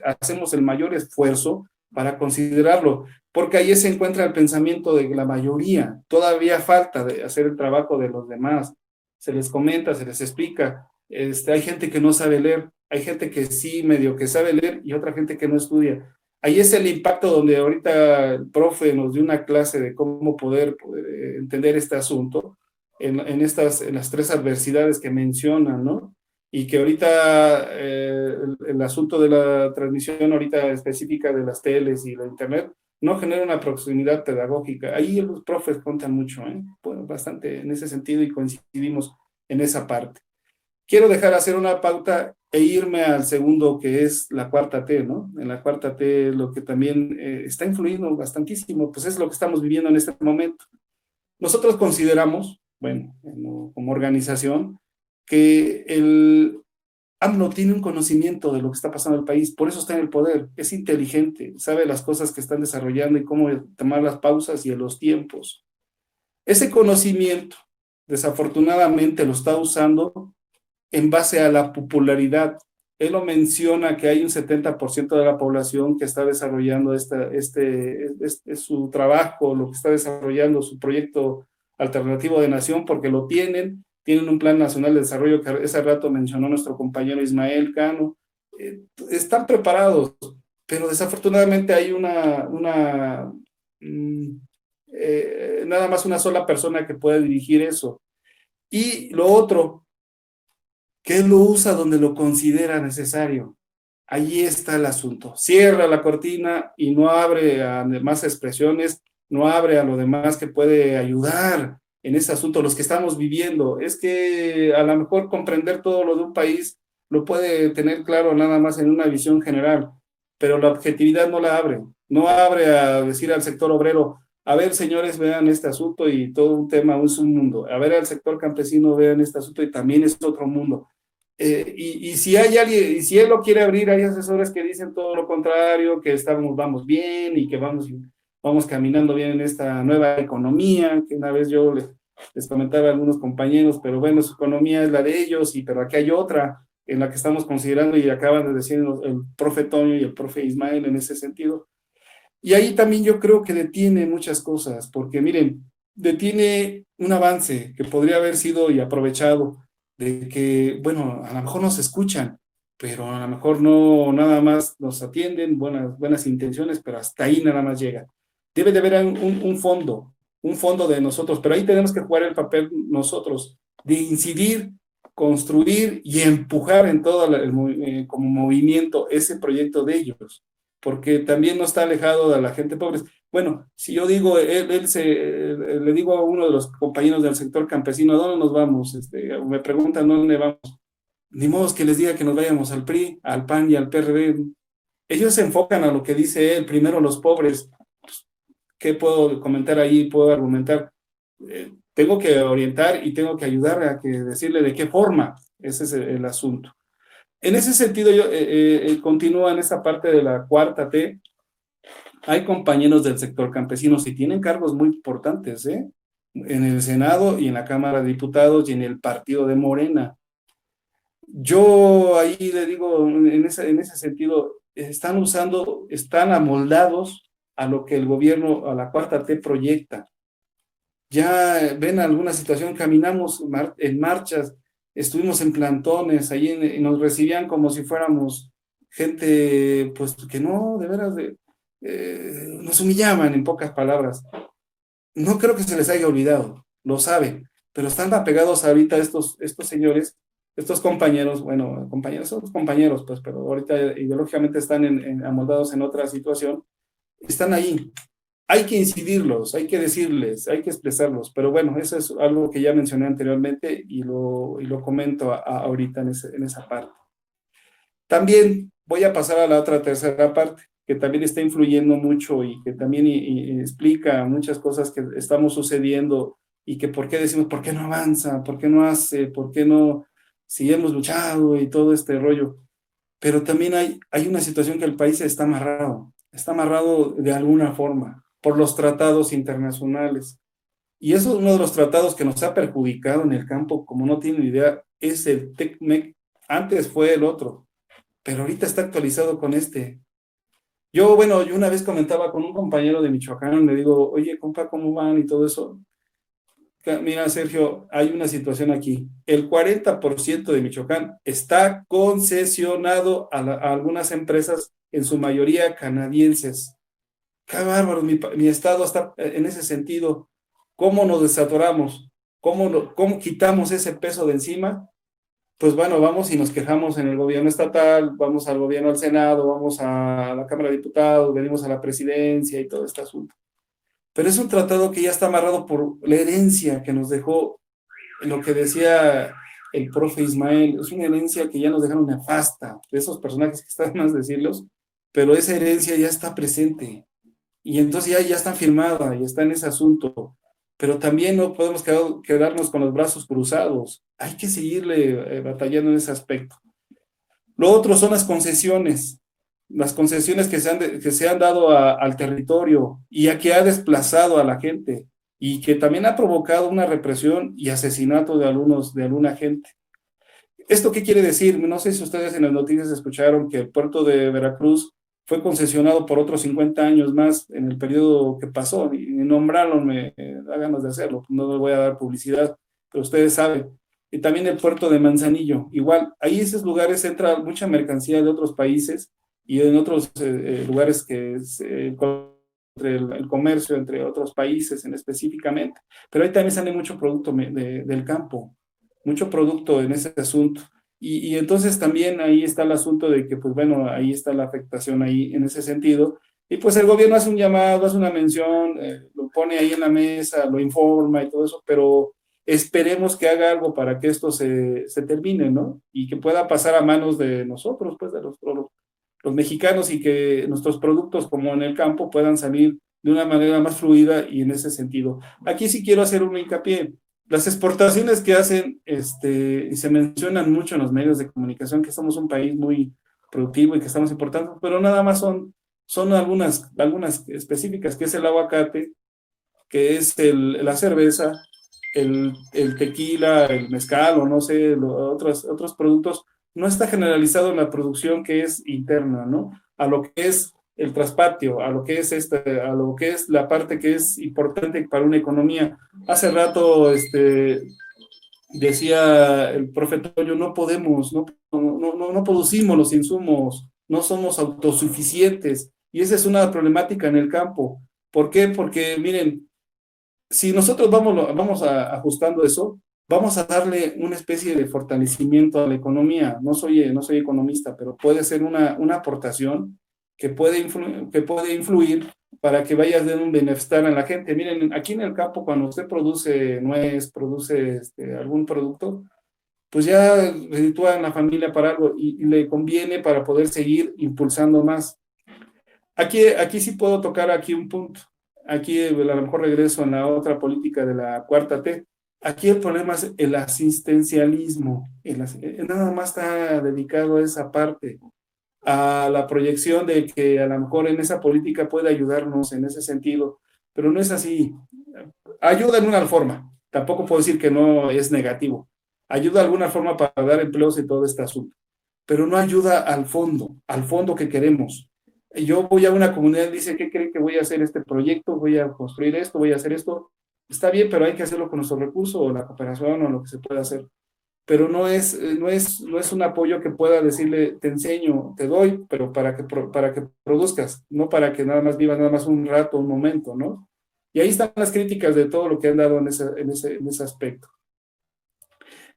hacemos el mayor esfuerzo para considerarlo, porque ahí se encuentra el pensamiento de la mayoría. Todavía falta de hacer el trabajo de los demás. Se les comenta, se les explica. Hay gente que no sabe leer, hay gente que sí medio que sabe leer y otra gente que no estudia. Ahí es el impacto donde ahorita el profe nos dio una clase de cómo poder entender este asunto en las tres adversidades que mencionan, ¿no? Y que ahorita el asunto de la transmisión ahorita específica de las teles y la internet no genera una proximidad pedagógica. Ahí los profes cuentan mucho, ¿eh? Bueno, bastante en ese sentido y coincidimos en esa parte. Quiero dejar hacer una pauta e irme al segundo, que es la cuarta T, ¿no? En la cuarta T lo que también está influyendo bastantísimo, pues es lo que estamos viviendo en este momento. Nosotros consideramos, bueno, como organización, que el AMLO tiene un conocimiento de lo que está pasando en el país, por eso está en el poder, es inteligente, sabe las cosas que están desarrollando y cómo tomar las pausas y los tiempos. Ese conocimiento, desafortunadamente, lo está usando en base a la popularidad. Él lo menciona que hay un 70% de la población que está desarrollando su trabajo, lo que está desarrollando su proyecto alternativo de nación, porque lo tienen un plan nacional de desarrollo que ese rato mencionó nuestro compañero Ismael Cano. Están preparados, pero desafortunadamente hay nada más una sola persona que puede dirigir eso. Y lo otro, que él lo usa donde lo considera necesario. Allí está el asunto. Cierra la cortina y no abre a demás expresiones, no abre a lo demás que puede ayudar en ese asunto, los que estamos viviendo. Es que a lo mejor comprender todo lo de un país lo puede tener claro nada más en una visión general, pero la objetividad no la abre. No abre a decir al sector obrero, a ver, señores, vean este asunto y todo un tema es un mundo. A ver, al sector campesino, vean este asunto y también es otro mundo. Y si hay alguien, y si él lo quiere abrir, hay asesores que dicen todo lo contrario, que vamos bien y que vamos caminando bien en esta nueva economía, que una vez yo les comentaba a algunos compañeros, pero bueno, su economía es la de ellos, pero aquí hay otra en la que estamos considerando y acaban de decir el profe Toño y el profe Ismael en ese sentido. Y ahí también yo creo que detiene muchas cosas, porque miren, detiene un avance que podría haber sido y aprovechado, de que, bueno, a lo mejor nos escuchan, pero a lo mejor no nada más nos atienden, buenas intenciones, pero hasta ahí nada más llega. Debe de haber un fondo de nosotros, pero ahí tenemos que jugar el papel nosotros, de incidir, construir y empujar en todo como movimiento ese proyecto de ellos, porque también no está alejado de la gente pobre. Bueno, si yo digo, le digo a uno de los compañeros del sector campesino, ¿dónde nos vamos? Me preguntan dónde vamos. ni modo que les diga que nos vayamos al PRI, al PAN y al PRD. Ellos se enfocan a lo que dice él, primero los pobres. ¿Qué puedo comentar ahí? Puedo argumentar. Tengo que orientar y tengo que ayudar a que decirle de qué forma. Ese es el asunto. En ese sentido, yo continúo en esta parte de la cuarta T. Hay compañeros del sector campesino, si tienen cargos muy importantes, en el Senado y en la Cámara de Diputados y en el partido de Morena. Yo ahí le digo, en ese sentido, están amoldados a lo que el gobierno, a la cuarta T proyecta. Ya ven alguna situación, caminamos en marchas, estuvimos en plantones, ahí y nos recibían como si fuéramos gente, pues que no, de veras, nos humillaban en pocas palabras. No creo que se les haya olvidado, lo saben, pero están apegados ahorita estos señores, estos compañeros, bueno, compañeros, son compañeros, pues, pero ahorita ideológicamente están amoldados en otra situación, están ahí. Hay que incidirlos, hay que decirles, hay que expresarlos, pero bueno, eso es algo que ya mencioné anteriormente y lo comento ahorita en esa parte. También voy a pasar a la tercera parte, que también está influyendo mucho y que también explica muchas cosas que estamos sucediendo y que por qué decimos, ¿por qué no avanza? ¿Por qué no hace? ¿Por qué no? Si hemos luchado y todo este rollo. Pero también hay una situación que el país está amarrado de alguna forma por los tratados internacionales. Y eso es uno de los tratados que nos ha perjudicado en el campo, como no tienen idea, es el TECMEC. Antes fue el otro, pero ahorita está actualizado con este. Yo una vez comentaba con un compañero de Michoacán, le digo, oye, compa, ¿cómo van? Y todo eso. Mira, Sergio, hay una situación aquí. El 40% de Michoacán está concesionado a algunas empresas, en su mayoría canadienses. ¡Qué bárbaro! Mi estado está en ese sentido. ¿Cómo nos desatoramos? ¿Cómo quitamos ese peso de encima? Pues bueno, vamos y nos quejamos en el gobierno estatal, vamos al gobierno, al Senado, vamos a la Cámara de Diputados, venimos a la presidencia y todo este asunto. Pero es un tratado que ya está amarrado por la herencia que nos dejó, lo que decía el profe Ismael, es una herencia que ya nos dejaron nefasta, de esos personajes que están más decirlos, pero esa herencia ya está presente. Y entonces ya está firmada, ya está en ese asunto. Pero también no podemos quedarnos con los brazos cruzados. Hay que seguirle batallando en ese aspecto. Lo otro son las concesiones que se han dado al territorio y a que ha desplazado a la gente y que también ha provocado una represión y asesinato de alguna gente. ¿Esto qué quiere decir? No sé si ustedes en las noticias escucharon que el puerto de Veracruz fue concesionado por otros 50 años más en el periodo que pasó, y nombrarlo me da ganas de hacerlo, no les voy a dar publicidad, pero ustedes saben. Y también el puerto de Manzanillo, igual, ahí esos lugares entra mucha mercancía de otros países y en otros lugares que entre el comercio entre otros países específicamente, pero ahí también sale mucho producto del campo, mucho producto en ese asunto. Y entonces también ahí está el asunto de que, pues bueno, ahí está la afectación ahí en ese sentido. Y pues el gobierno hace un llamado, hace una mención, lo pone ahí en la mesa, lo informa y todo eso, pero esperemos que haga algo para que esto se termine, ¿no? Y que pueda pasar a manos de nosotros, pues de los mexicanos, y que nuestros productos, como en el campo, puedan salir de una manera más fluida y en ese sentido. Aquí sí quiero hacer un hincapié. Las exportaciones que hacen, y se mencionan mucho en los medios de comunicación, que somos un país muy productivo y que estamos importando, pero nada más son algunas específicas, que es el aguacate, que es la cerveza, el tequila, el mezcal, o no sé, otros productos. No está generalizado en la producción que es interna, ¿no? A lo que es el traspatio, a lo que es la parte que es importante para una economía. Hace rato decía el profe Toño, no producimos los insumos, no somos autosuficientes, y esa es una problemática en el campo. ¿Por qué? Porque miren, si nosotros vamos ajustando eso, vamos a darle una especie de fortalecimiento a la economía. No soy economista, pero puede ser una aportación que puede influir para que vayas de un bienestar a la gente. Miren, aquí en el campo, cuando usted produce nuez, produce algún producto, pues ya reditúa en la familia para algo y le conviene para poder seguir impulsando más. Aquí sí puedo tocar aquí un punto. Aquí a lo mejor regreso en la otra política de la cuarta T. Aquí el problema es el asistencialismo. Nada más está dedicado a esa parte, a la proyección de que a lo mejor en esa política puede ayudarnos en ese sentido, pero no es así. Ayuda en una forma, tampoco puedo decir que no es negativo. Ayuda de alguna forma para dar empleos y todo este asunto, pero no ayuda al fondo que queremos. Yo voy a una comunidad y dice, ¿qué creen que voy a hacer este proyecto? Voy a construir esto, voy a hacer esto. Está bien, pero hay que hacerlo con nuestros recursos o la cooperación o lo que se pueda hacer. Pero no es un apoyo que pueda decirle, te enseño, te doy, pero para que produzcas, no para que nada más vivas nada más un rato, un momento, ¿no? Y ahí están las críticas de todo lo que han dado en ese aspecto.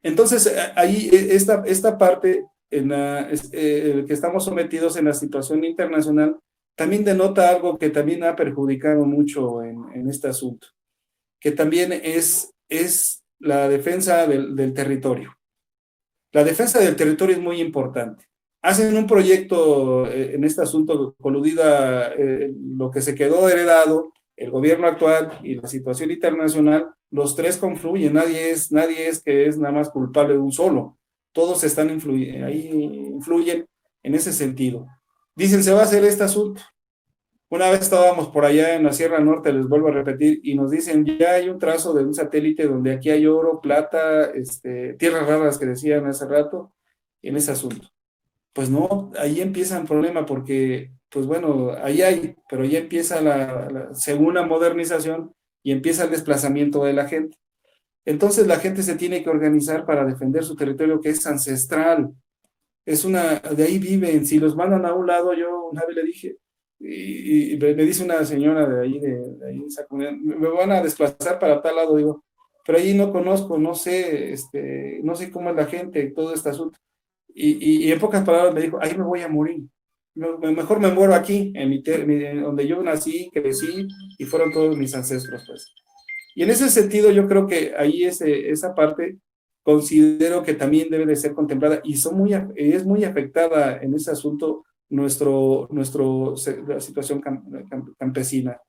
Entonces, ahí esta parte que estamos sometidos en la situación internacional también denota algo que también ha perjudicado mucho en este asunto, que también es la defensa del territorio. La defensa del territorio es muy importante. Hacen un proyecto en este asunto coludida, lo que se quedó heredado, el gobierno actual y la situación internacional, los tres confluyen, nadie es que es nada más culpable de un solo, todos están ahí influyen en ese sentido. Dicen, se va a hacer este asunto. Una vez estábamos por allá en la Sierra Norte, les vuelvo a repetir, y nos dicen, ya hay un trazo de un satélite donde aquí hay oro, plata, tierras raras que decían hace rato, en ese asunto. Pues no, ahí empieza el problema porque, pues bueno, ahí hay, pero ya empieza según la modernización y empieza el desplazamiento de la gente. Entonces la gente se tiene que organizar para defender su territorio que es ancestral. De ahí viven, si los mandan a un lado, yo una vez le dije, y me dice una señora de ahí, de ahí de esa comunidad, me van a desplazar para tal lado, digo, pero ahí no conozco, no sé, no sé cómo es la gente, todo este asunto. Y en pocas palabras me dijo, ahí me voy a morir. Mejor me muero aquí, donde yo nací, crecí y fueron todos mis ancestros, pues. Y en ese sentido yo creo que ahí esa parte considero que también debe de ser contemplada y es muy afectada en ese asunto la situación campesina.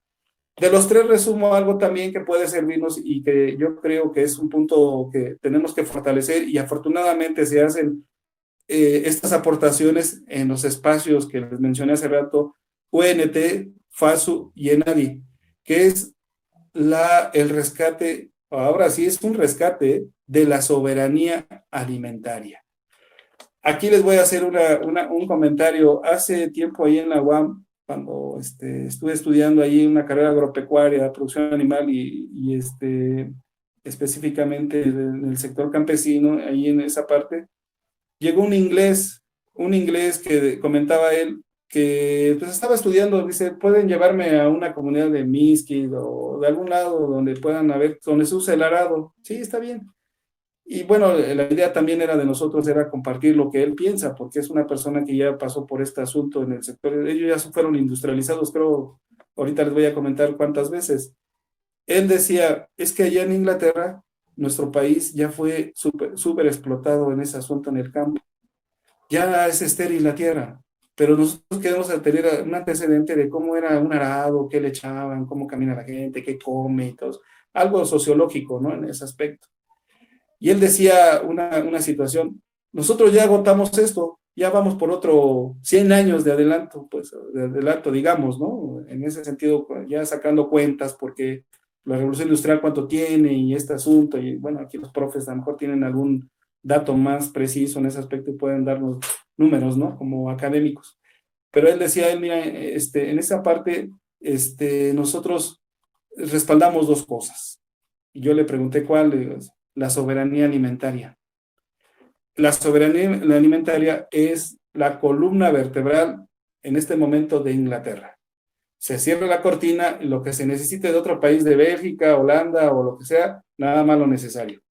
De los tres resumo algo también que puede servirnos y que yo creo que es un punto que tenemos que fortalecer y afortunadamente se hacen estas aportaciones en los espacios que les mencioné hace rato, UNT, FASU y ENADI, que es el rescate, ahora sí es un rescate de la soberanía alimentaria. Aquí les voy a hacer un comentario. Hace tiempo ahí en la UAM, cuando estuve estudiando ahí una carrera agropecuaria, producción animal y específicamente en el sector campesino, ahí en esa parte, llegó un inglés que comentaba él que pues estaba estudiando, dice, pueden llevarme a una comunidad de Miskid o de algún lado donde puedan haber, donde se use el arado. Sí, está bien. Y bueno, la idea también era de nosotros, era compartir lo que él piensa, porque es una persona que ya pasó por este asunto en el sector. Ellos ya fueron industrializados, creo, ahorita les voy a comentar cuántas veces. Él decía, es que allá en Inglaterra, nuestro país ya fue súper explotado en ese asunto en el campo. Ya es estéril la tierra, pero nosotros queremos tener un antecedente de cómo era un arado, qué le echaban, cómo camina la gente, qué come y todo. Algo sociológico, ¿no? En ese aspecto. Y él decía una situación, nosotros ya agotamos esto, ya vamos por otro 100 años de adelanto, pues, digamos, ¿no? En ese sentido, ya sacando cuentas, porque la revolución industrial cuánto tiene y este asunto, y bueno, aquí los profes a lo mejor tienen algún dato más preciso en ese aspecto y pueden darnos números, ¿no? Como académicos. Pero él decía, mira, en esa parte, nosotros respaldamos dos cosas. Y yo le pregunté cuál, la soberanía alimentaria. La soberanía alimentaria es la columna vertebral en este momento de Inglaterra. Se cierra la cortina y lo que se necesite de otro país, de Bélgica, Holanda o lo que sea, nada más lo necesario.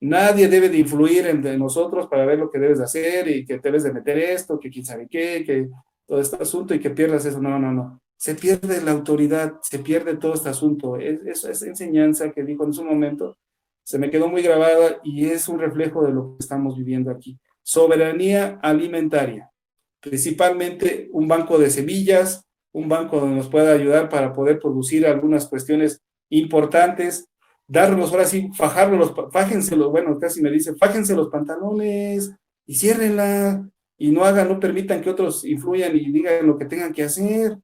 Nadie debe de influir entre nosotros para ver lo que debes de hacer y que debes de meter esto, que quién sabe qué, que todo este asunto y que pierdas eso. No. Se pierde la autoridad, se pierde todo este asunto. Es enseñanza que dijo en su momento. se me quedó muy grabada y es un reflejo de lo que estamos viviendo aquí. Soberanía alimentaria, principalmente un banco de semillas, un banco donde nos pueda ayudar para poder producir algunas cuestiones importantes, darnos ahora sí, fájense bueno, casi me dice, fájense los pantalones y ciérrenla, y no permitan que otros influyan y digan lo que tengan que hacer.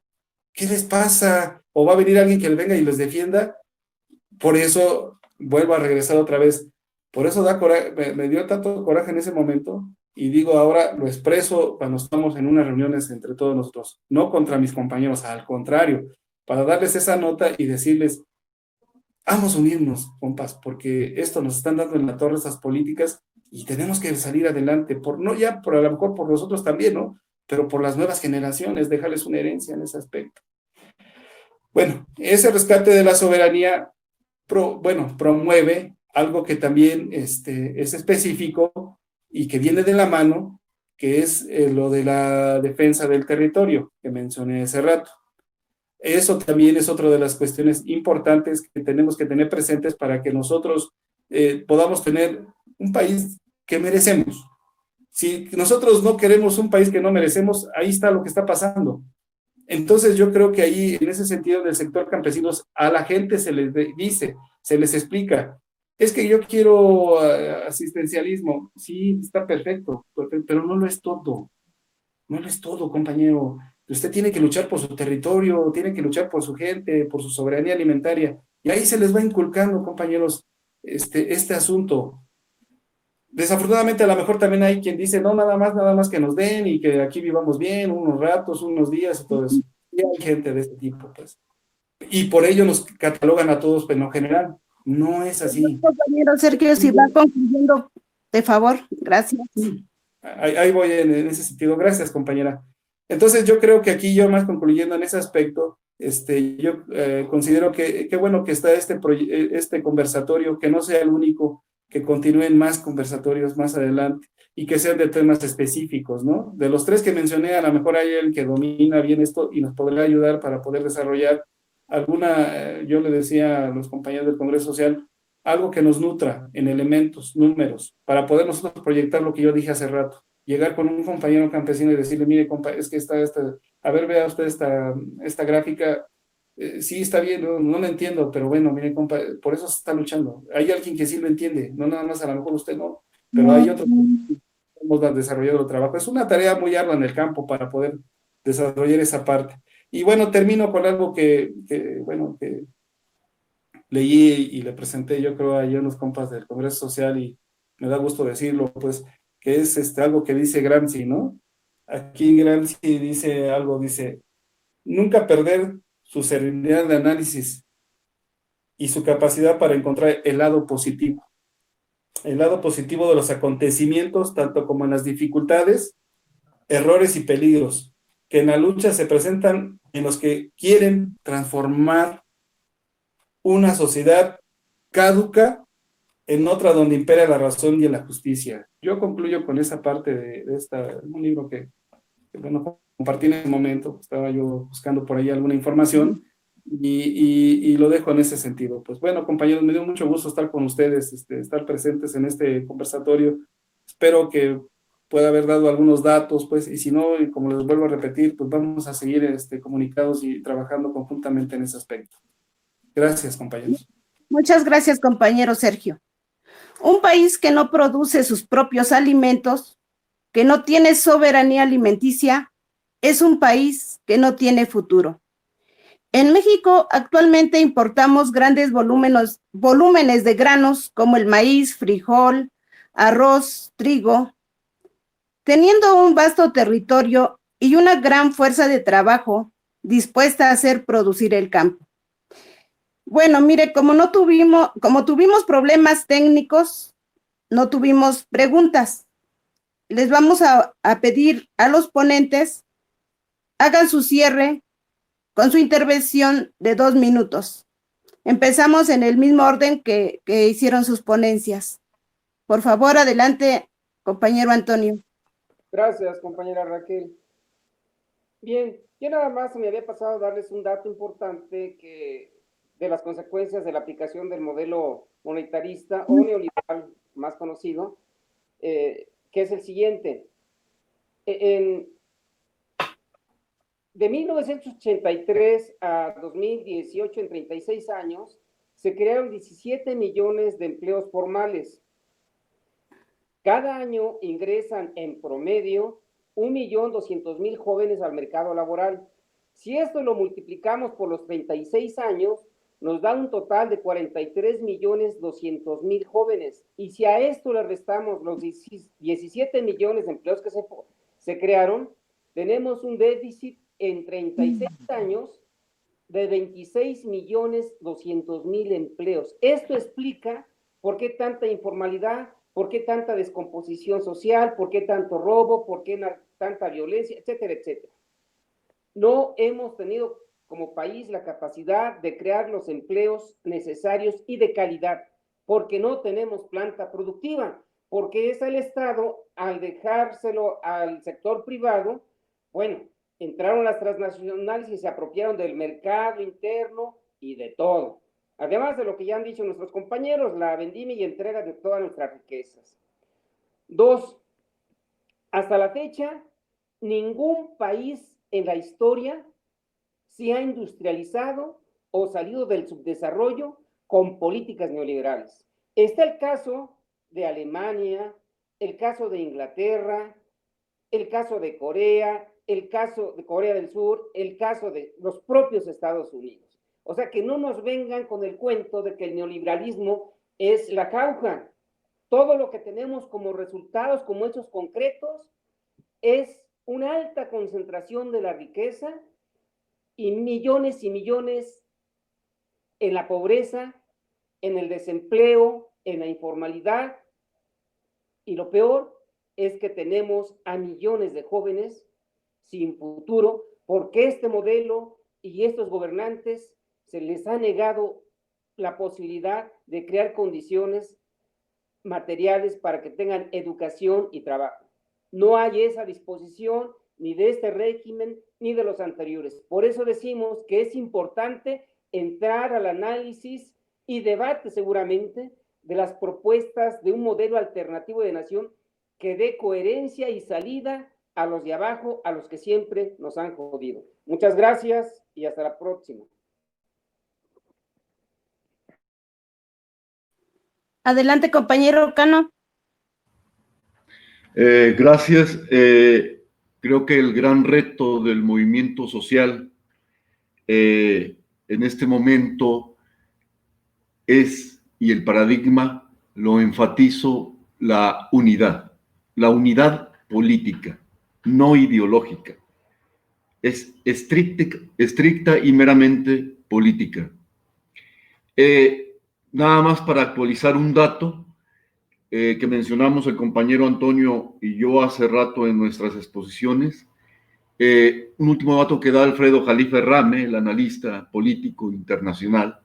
¿Qué les pasa? ¿O va a venir alguien que venga y les defienda? Por eso, vuelvo a regresar otra vez, por eso da coraje, me dio tanto coraje en ese momento, y digo ahora, lo expreso cuando estamos en unas reuniones entre todos nosotros, no contra mis compañeros, al contrario, para darles esa nota y decirles, vamos a unirnos, compas, porque esto nos están dando en la torre estas políticas y tenemos que salir adelante, no ya por a lo mejor por nosotros también, ¿no? Pero por las nuevas generaciones, dejarles una herencia en ese aspecto. Bueno, ese rescate de la soberanía, promueve algo que también es específico y que viene de la mano, que es lo de la defensa del territorio que mencioné hace rato. Eso también es otra de las cuestiones importantes que tenemos que tener presentes para que nosotros podamos tener un país que merecemos. Si nosotros no queremos un país que no merecemos, ahí está lo que está pasando. Entonces yo creo que ahí, en ese sentido del sector campesinos, a la gente se les dice, se les explica, es que yo quiero asistencialismo, sí, está perfecto, pero no lo es todo, no lo es todo, compañero. Usted tiene que luchar por su territorio, tiene que luchar por su gente, por su soberanía alimentaria, y ahí se les va inculcando, compañeros, este asunto. Desafortunadamente a lo mejor también hay quien dice, no, nada más que nos den y que aquí vivamos bien, unos ratos, unos días y todo eso. Y hay gente de este tipo, pues. Y por ello nos catalogan a todos, pero en general. No es así. Compañero Sergio, si va concluyendo, de favor, gracias. Ahí voy en ese sentido. Gracias, compañera. Entonces yo creo que aquí yo más concluyendo en ese aspecto, yo considero que bueno que está este conversatorio, que no sea el único, que continúen más conversatorios más adelante y que sean de temas específicos, ¿no? De los tres que mencioné, a lo mejor hay el que domina bien esto y nos podrá ayudar para poder desarrollar alguna, yo le decía a los compañeros del Congreso Social, algo que nos nutra en elementos, números, para poder nosotros proyectar lo que yo dije hace rato. Llegar con un compañero campesino y decirle, mire, compa, es que a ver, vea usted esta gráfica, sí está bien, no la entiendo, pero bueno, mire, compa, por eso se está luchando. Hay alguien que sí lo entiende, no nada más a lo mejor usted no, pero hay otros que hemos desarrollado el trabajo. Es una tarea muy ardua en el campo para poder desarrollar esa parte. Y bueno, termino con algo que leí y le presenté, yo creo, ayer a unos compas del Congreso Social y me da gusto decirlo, pues, que es algo que dice Gramsci, ¿no? Aquí Gramsci dice, nunca perder su serenidad de análisis y su capacidad para encontrar el lado positivo de los acontecimientos, tanto como en las dificultades, errores y peligros, que en la lucha se presentan en los que quieren transformar una sociedad caduca en otra donde impera la razón y la justicia. Yo concluyo con esa parte de un libro que bueno, compartí en ese momento, estaba yo buscando por ahí alguna información y lo dejo en ese sentido. Pues bueno, compañeros, me dio mucho gusto estar con ustedes, estar presentes en este conversatorio. Espero que pueda haber dado algunos datos, pues, y si no, y como les vuelvo a repetir, pues vamos a seguir comunicados y trabajando conjuntamente en ese aspecto. Gracias, compañeros. Muchas gracias, compañero Sergio. Un país que no produce sus propios alimentos, que no tiene soberanía alimenticia, es un país que no tiene futuro. En México actualmente importamos grandes volúmenes de granos como el maíz, frijol, arroz, trigo, teniendo un vasto territorio y una gran fuerza de trabajo dispuesta a hacer producir el campo. Bueno, mire, como tuvimos problemas técnicos, no tuvimos preguntas. Les vamos a pedir a los ponentes hagan su cierre con su intervención de 2 minutos. Empezamos en el mismo orden que hicieron sus ponencias. Por favor, adelante, compañero Antonio. Gracias, compañera Raquel. Bien, yo nada más me había pasado a darles un dato importante que de las consecuencias de la aplicación del modelo monetarista o neoliberal más conocido, que es el siguiente. De 1983 a 2018, en 36 años, se crearon 17 millones de empleos formales. Cada año ingresan en promedio 1.200.000 jóvenes al mercado laboral. Si esto lo multiplicamos por los 36 años, nos da un total de 43.200.000 jóvenes. Y si a esto le restamos los 17 millones de empleos que se crearon, tenemos un déficit en 36 años de 26.200.000 empleos. Esto explica por qué tanta informalidad, por qué tanta descomposición social, por qué tanto robo, por qué tanta violencia, etcétera, etcétera. No hemos tenido como país la capacidad de crear los empleos necesarios y de calidad, porque no tenemos planta productiva, porque es el Estado, al dejárselo al sector privado, bueno, entraron las transnacionales y se apropiaron del mercado interno y de todo. Además de lo que ya han dicho nuestros compañeros, la vendimia y entrega de todas nuestras riquezas. 2. Hasta la fecha, ningún país en la historia se ha industrializado o salido del subdesarrollo con políticas neoliberales. Está el caso de Alemania, el caso de Inglaterra, el caso de Corea, el caso de Corea del Sur, el caso de los propios Estados Unidos. O sea, que no nos vengan con el cuento de que el neoliberalismo es la jauja. Todo lo que tenemos como resultados, como hechos concretos, es una alta concentración de la riqueza y millones en la pobreza, en el desempleo, en la informalidad. Y lo peor es que tenemos a millones de jóvenes sin futuro porque este modelo y estos gobernantes se les ha negado la posibilidad de crear condiciones materiales para que tengan educación y trabajo. No hay esa disposición ni de este régimen ni de los anteriores. Por eso decimos que es importante entrar al análisis y debate seguramente de las propuestas de un modelo alternativo de nación que dé coherencia y salida a los de abajo, a los que siempre nos han jodido. Muchas gracias y hasta la próxima. Adelante, compañero Cano. Gracias. Creo que el gran reto del movimiento social en este momento es, y el paradigma lo enfatizo, la unidad política, no ideológica. Es estricta y meramente política. Nada más para actualizar un dato que mencionamos el compañero Antonio y yo hace rato en nuestras exposiciones. Un último dato que da Alfredo Jalife Rame, el analista político internacional.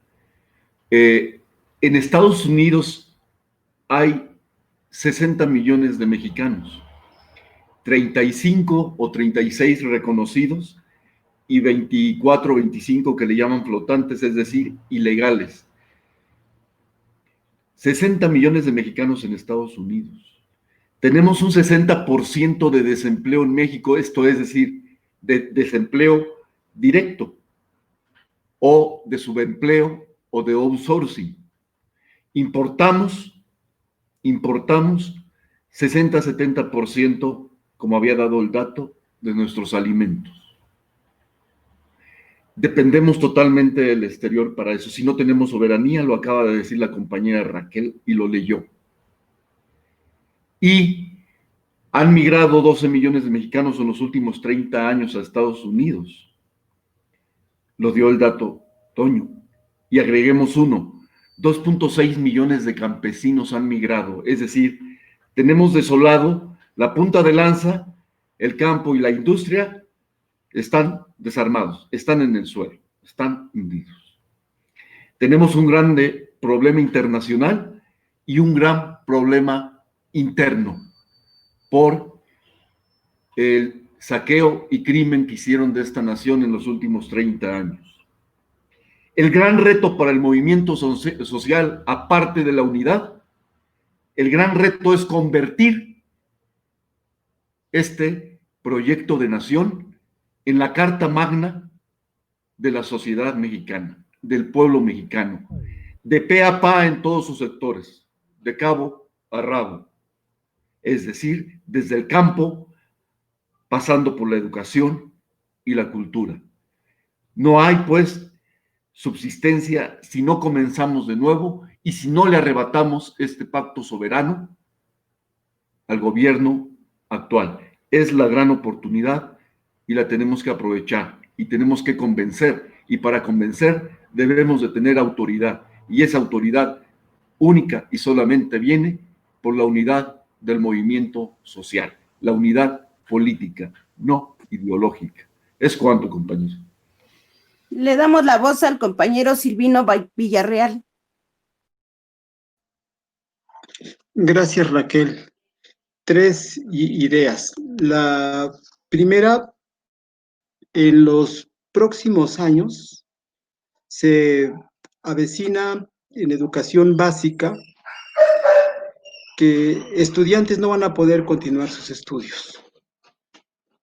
En Estados Unidos hay 60 millones de mexicanos, 35 o 36 reconocidos y 24 o 25 que le llaman flotantes, es decir, ilegales. 60 millones de mexicanos en Estados Unidos. Tenemos un 60% de desempleo en México, esto es decir, de desempleo directo o de subempleo o de outsourcing. Importamos 60-70%, como había dado el dato, de nuestros alimentos. Dependemos totalmente del exterior para eso. Si no tenemos soberanía, lo acaba de decir la compañera Raquel y lo leyó. Y han migrado 12 millones de mexicanos en los últimos 30 años a Estados Unidos. Lo dio el dato Toño. Y agreguemos uno, 2.6 millones de campesinos han migrado. Es decir, tenemos desolado la punta de lanza, el campo y la industria están desarmados, están en el suelo, están hundidos. Tenemos un grande problema internacional y un gran problema interno por el saqueo y crimen que hicieron de esta nación en los últimos 30 años. El gran reto para el movimiento social, aparte de la unidad, el gran reto es convertir este proyecto de nación en la carta magna de la sociedad mexicana, del pueblo mexicano, de pe a pa en todos sus sectores, de cabo a rabo, es decir, desde el campo, pasando por la educación y la cultura. No hay, pues, subsistencia si no comenzamos de nuevo y si no le arrebatamos este pacto soberano al gobierno actual. Es la gran oportunidad y la tenemos que aprovechar y tenemos que convencer, y para convencer debemos de tener autoridad, y esa autoridad única y solamente viene por la unidad del movimiento social, la unidad política, no ideológica. Es cuanto, compañeros. Le damos la voz al compañero Silvino Villarreal. Gracias, Raquel. 3 ideas. La primera, en los próximos años se avecina en educación básica que estudiantes no van a poder continuar sus estudios,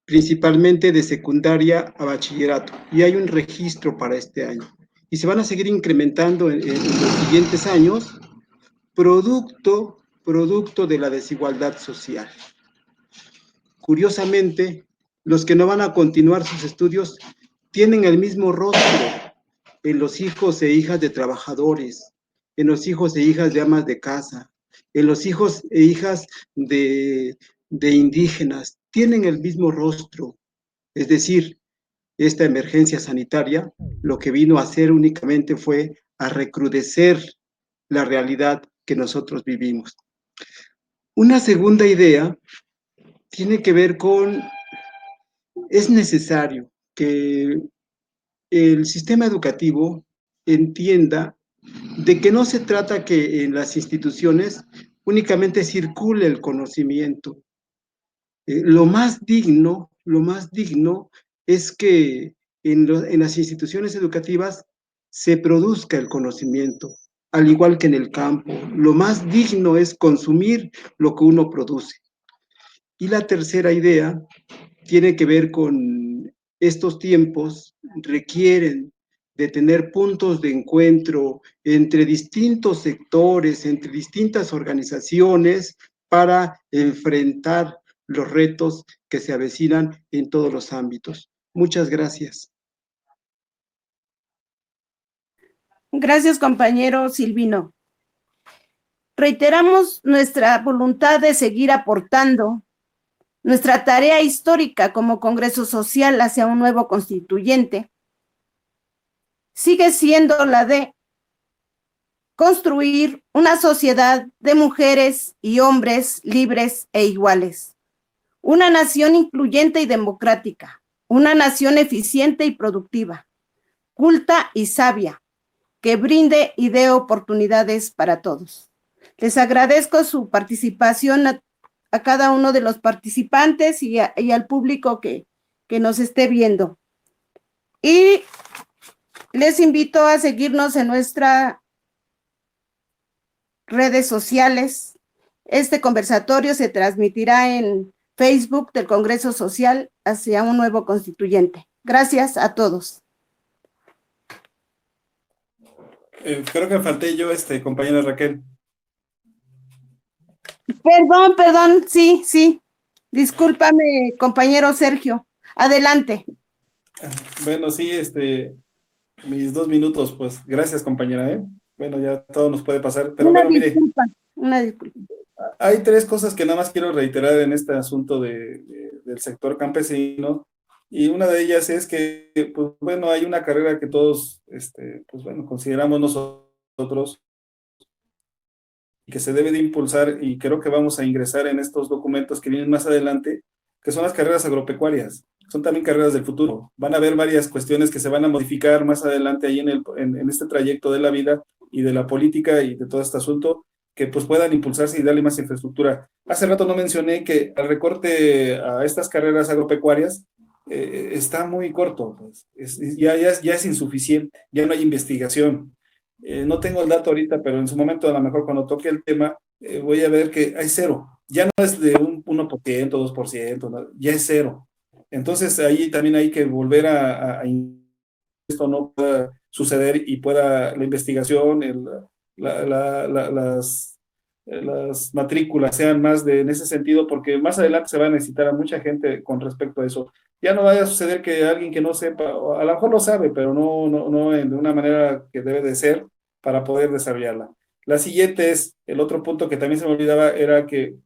principalmente de secundaria a bachillerato, y hay un registro para este año. Y se van a seguir incrementando en los siguientes años, producto de la desigualdad social. Curiosamente, los que no van a continuar sus estudios tienen el mismo rostro en los hijos e hijas de trabajadores, en los hijos e hijas de amas de casa, en los hijos e hijas de indígenas, tienen el mismo rostro. Es decir, esta emergencia sanitaria lo que vino a hacer únicamente fue a recrudecer la realidad que nosotros vivimos. Una segunda idea tiene que ver con, es necesario que el sistema educativo entienda de que no se trata que en las instituciones únicamente circule el conocimiento. Lo más digno es que en las instituciones educativas se produzca el conocimiento, al igual que en el campo. Lo más digno es consumir lo que uno produce. Y la tercera idea tiene que ver con estos tiempos, requieren de tener puntos de encuentro entre distintos sectores, entre distintas organizaciones, para enfrentar los retos que se avecinan en todos los ámbitos. Muchas gracias. Gracias, compañero Silvino. Reiteramos nuestra voluntad de seguir aportando nuestra tarea histórica como Congreso Social hacia un nuevo constituyente. Sigue siendo la de construir una sociedad de mujeres y hombres libres e iguales, una nación incluyente y democrática, una nación eficiente y productiva, culta y sabia, que brinde y dé oportunidades para todos. Les agradezco su participación a cada uno de los participantes y al público que nos esté viendo. Y les invito a seguirnos en nuestras redes sociales. Este conversatorio se transmitirá en Facebook del Congreso Social hacia un nuevo constituyente. Gracias a todos. Creo que falté yo, compañera Raquel. Perdón, sí. Discúlpame, compañero Sergio. Adelante. Bueno, sí, mis 2 minutos, pues, gracias, compañera, Bueno, ya todo nos puede pasar, pero Una bueno, disculpa. hay 3 cosas que nada más quiero reiterar en este asunto del sector campesino, y una de ellas es que, pues, bueno, hay una carrera que todos, pues, bueno, consideramos nosotros, y que se debe de impulsar, y creo que vamos a ingresar en estos documentos que vienen más adelante, que son las carreras agropecuarias. Son también carreras del futuro. Van a haber varias cuestiones que se van a modificar más adelante ahí en este trayecto de la vida y de la política y de todo este asunto, que pues puedan impulsarse y darle más infraestructura. Hace rato no mencioné que al recorte a estas carreras agropecuarias, está muy corto, pues. Ya es insuficiente, ya no hay investigación. No tengo el dato ahorita, pero en su momento, a lo mejor cuando toque el tema, voy a ver que hay cero. Ya no es de un 1%, 2%, no, ya es cero. Entonces ahí también hay que volver a esto no pueda suceder y pueda la investigación, las matrículas sean más en ese sentido, porque más adelante se va a necesitar a mucha gente con respecto a eso. Ya no vaya a suceder que alguien que no sepa, o a lo mejor lo sabe, pero no de una manera que debe de ser para poder desarrollarla. La siguiente es, el otro punto que también se me olvidaba, era que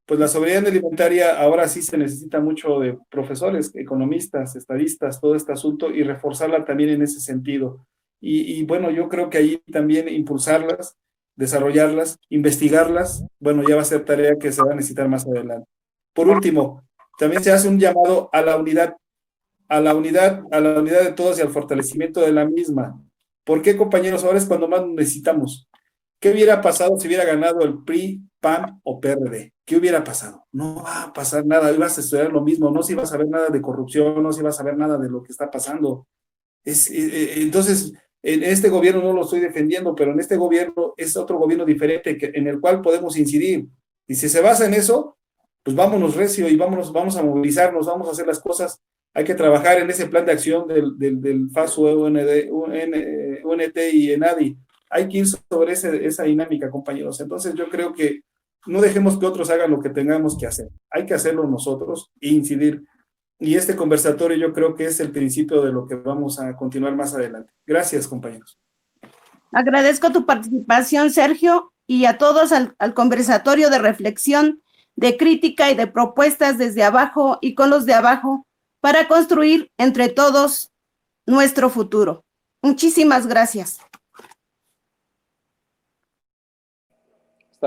pues la soberanía alimentaria ahora sí se necesita mucho de profesores, economistas, estadistas, todo este asunto y reforzarla también en ese sentido. Bueno, yo creo que ahí también impulsarlas, desarrollarlas, investigarlas, bueno, ya va a ser tarea que se va a necesitar más adelante. Por último, también se hace un llamado a la unidad, a la unidad de todos y al fortalecimiento de la misma. ¿Por qué, compañeros? Ahora es cuando más necesitamos. ¿Qué hubiera pasado si hubiera ganado el PRI, PAN o PRD? ¿Qué hubiera pasado? No va a pasar nada, ibas a estudiar lo mismo, no se iba a saber nada de corrupción, no se iba a saber nada de lo que está pasando. Entonces, en este gobierno no lo estoy defendiendo, pero en este gobierno es otro gobierno diferente en el cual podemos incidir. Y si se basa en eso, pues vámonos recio y vamos a movilizarnos, vamos a hacer las cosas. Hay que trabajar en ese plan de acción del FASU, UNT y ENADI. Hay que ir sobre esa dinámica, compañeros. Entonces yo creo que no dejemos que otros hagan lo que tengamos que hacer. Hay que hacerlo nosotros e incidir. Y este conversatorio yo creo que es el principio de lo que vamos a continuar más adelante. Gracias, compañeros. Agradezco tu participación, Sergio, y a todos al conversatorio de reflexión, de crítica y de propuestas desde abajo y con los de abajo para construir entre todos nuestro futuro. Muchísimas gracias.